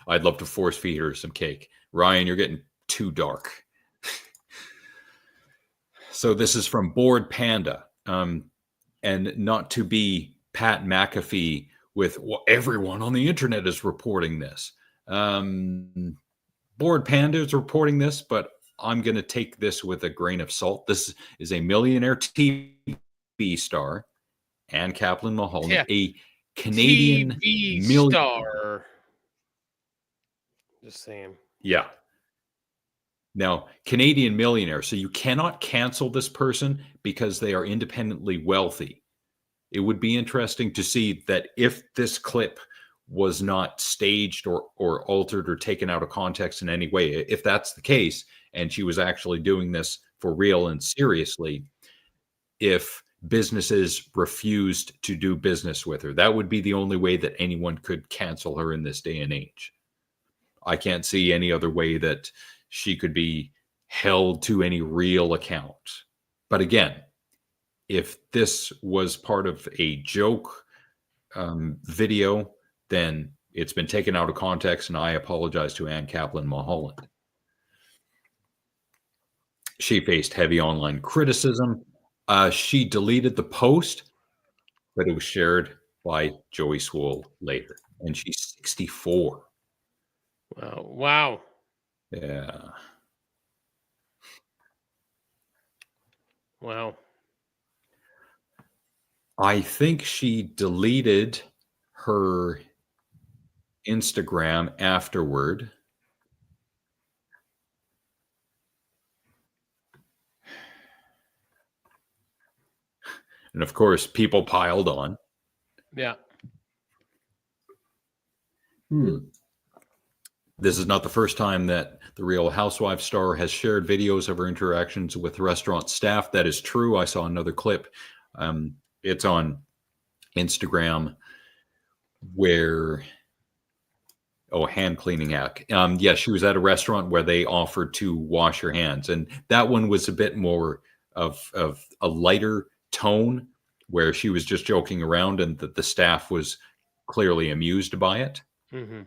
I'd love to force feed her some cake. Ryan, you're getting too dark. So this is from Bored Panda. And not to be Pat McAfee with everyone on the internet is reporting this. Bored Panda is reporting this, but I'm going to take this with a grain of salt. This is a millionaire TV star, Anne Kaplan Mulholland, a Canadian TV star. Just saying. Yeah. Now, Canadian millionaire. So you cannot cancel this person because they are independently wealthy. It would be interesting to see that if this clip was not staged or altered or taken out of context in any way. If that's the case, and she was actually doing this for real and seriously, if businesses refused to do business with her, that would be the only way that anyone could cancel her in this day and age. I can't see any other way that she could be held to any real account. But again, if this was part of a joke video, then it's been taken out of context, and I apologize to Ann Kaplan Mulholland. She faced heavy online criticism. She deleted the post, but it was shared by Joey Swoll later, and she's 64. Wow. Yeah. Wow. I think she deleted her Instagram afterward. And of course, people piled on. Yeah. This is not the first time that the Real Housewives star has shared videos of her interactions with restaurant staff. That is true. I saw another clip. It's on Instagram where, hand cleaning hack. Yeah, she was at a restaurant where they offered to wash her hands. And that one was a bit more of a lighter tone, where she was just joking around and that the staff was clearly amused by it. Mm-hmm.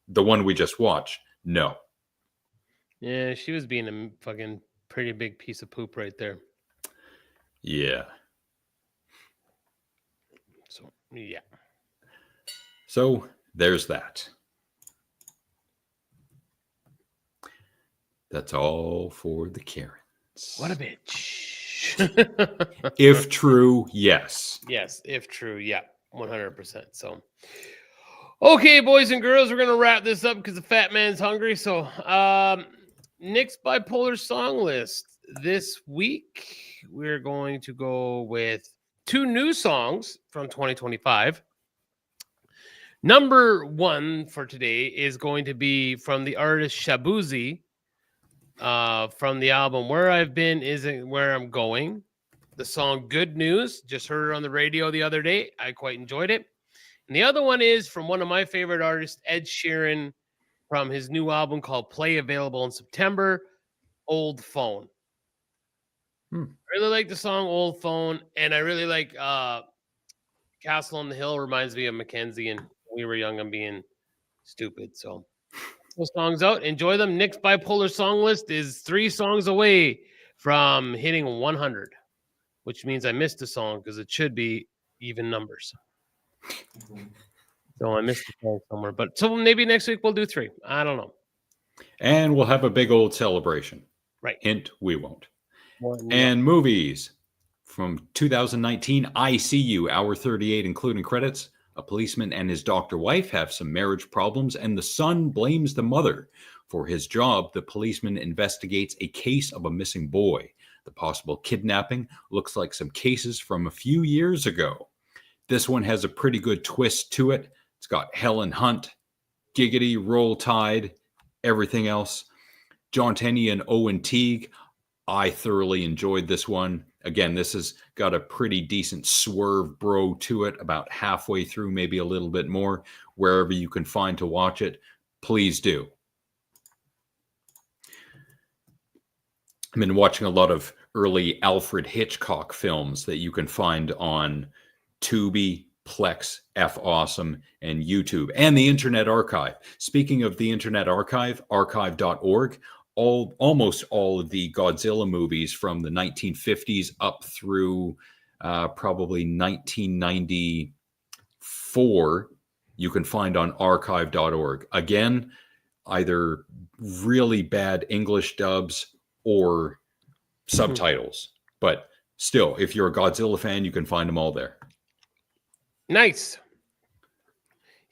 The one we just watched, no. Yeah, she was being a fucking pretty big piece of poop right there. Yeah. So, yeah. So, there's that. That's all for the Karens. What a bitch. If true, yes. Yes, if true, yeah, 100%. So, okay, boys and girls, we're going to wrap this up because the fat man's hungry. So, Nick's bipolar song list. This week, we're going to go with 2 new songs from 2025. Number 1 for today is going to be from the artist Shabuzi, from the album Where I've Been Isn't Where I'm Going. The song Good News, just heard it on the radio the other day. I quite enjoyed it. And the other one is from one of my favorite artists, Ed Sheeran, from his new album called Play, available in September, Old Phone. I really like the song Old Phone, and I really like Castle on the Hill. Reminds me of Mackenzie and We Were Young and Being Stupid. So those songs out. Enjoy them. Nick's bipolar song list is 3 songs away from hitting 100, which means I missed a song because it should be even numbers. So I missed a song somewhere. But so maybe next week we'll do 3. I don't know. And we'll have a big old celebration. Right. Hint, we won't. And movies from 2019, I See You, hour 38, including credits. A policeman and his doctor wife have some marriage problems, and the son blames the mother. For his job, the policeman investigates a case of a missing boy. The possible kidnapping looks like some cases from a few years ago. This one has a pretty good twist to it. It's got Helen Hunt, Giggity, Roll Tide, everything else. John Tenney and A.A.T.G.M. I thoroughly enjoyed this one. Again, this has got a pretty decent swerve bro to it, about halfway through, maybe a little bit more. Wherever you can find to watch it, please do. I've been watching a lot of early Alfred Hitchcock films that you can find on Tubi, Plex, F Awesome, and YouTube, and the Internet Archive. Speaking of the Internet Archive, archive.org, almost all of the Godzilla movies from the 1950s up through probably 1994, you can find on archive.org. Again, either really bad English dubs or subtitles. But still, if you're a Godzilla fan, you can find them all there. Nice.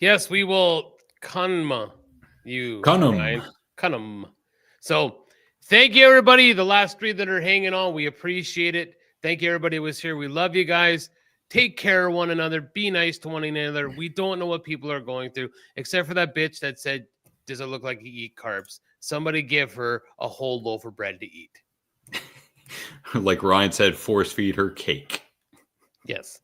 Yes, we will Kunma you. Kunum. Kunum. So thank you, everybody. The last 3 that are hanging on, we appreciate it. Thank you, everybody who was here. We love you guys. take care of one another, be nice to one another. We don't know what people are going through, except for that bitch that said, does it look like you eat carbs? Somebody give her a whole loaf of bread to eat. Like Ryan said, force feed her cake. Yes.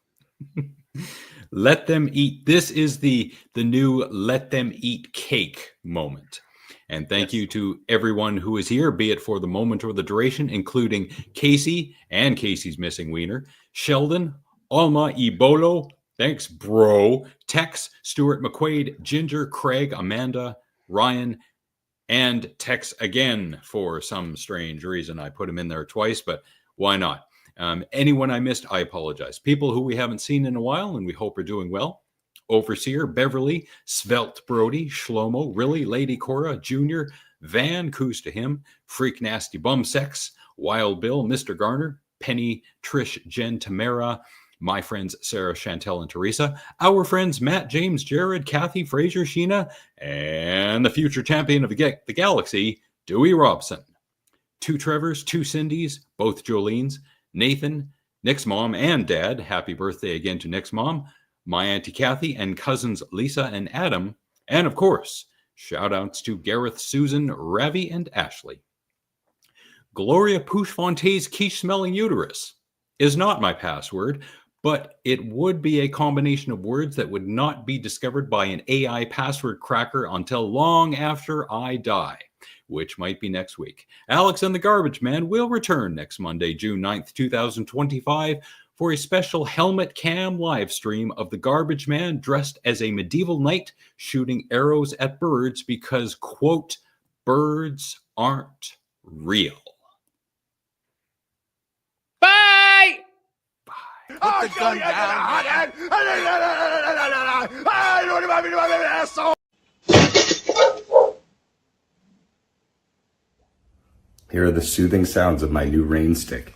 Let them eat. This is the new let them eat cake moment. And thank you to everyone who is here, be it for the moment or the duration, including Casey and Casey's missing wiener, Sheldon, Alma, Ebolo, thanks, bro, Tex, Stuart McQuaid, Ginger, Craig, Amanda, Ryan, and Tex again for some strange reason. I put him in there twice, but why not? Anyone I missed, I apologize. People who we haven't seen in a while and we hope are doing well. Overseer, Beverly, Svelte Brody, Shlomo, Really, Lady Cora, Junior, Van, Coos to him, Freak Nasty Bum Sex, Wild Bill, Mr. Garner, Penny, Trish, Jen, Tamara, my friends Sarah, Chantel, and Teresa, our friends Matt, James, Jared, Kathy, Fraser, Sheena, and the future champion of the galaxy, Dewey Robson. 2 Trevors, 2 Cindys, both Jolene's, Nathan, Nick's mom and dad, happy birthday again to Nick's mom, my Auntie Kathy, and cousins Lisa and Adam, and of course, shout outs to Gareth, Susan, Ravi, and Ashley. Gloria Pouchefonte's quiche-smelling uterus is not my password, but it would be a combination of words that would not be discovered by an AI password cracker until long after I die, which might be next week. Alex and the Garbage Man will return next Monday, June 9th, 2025, for a special helmet cam live stream of the Garbage Man dressed as a medieval knight shooting arrows at birds because, quote, birds aren't real. Bye! Put the gun down. Here are the soothing sounds of my new rain stick.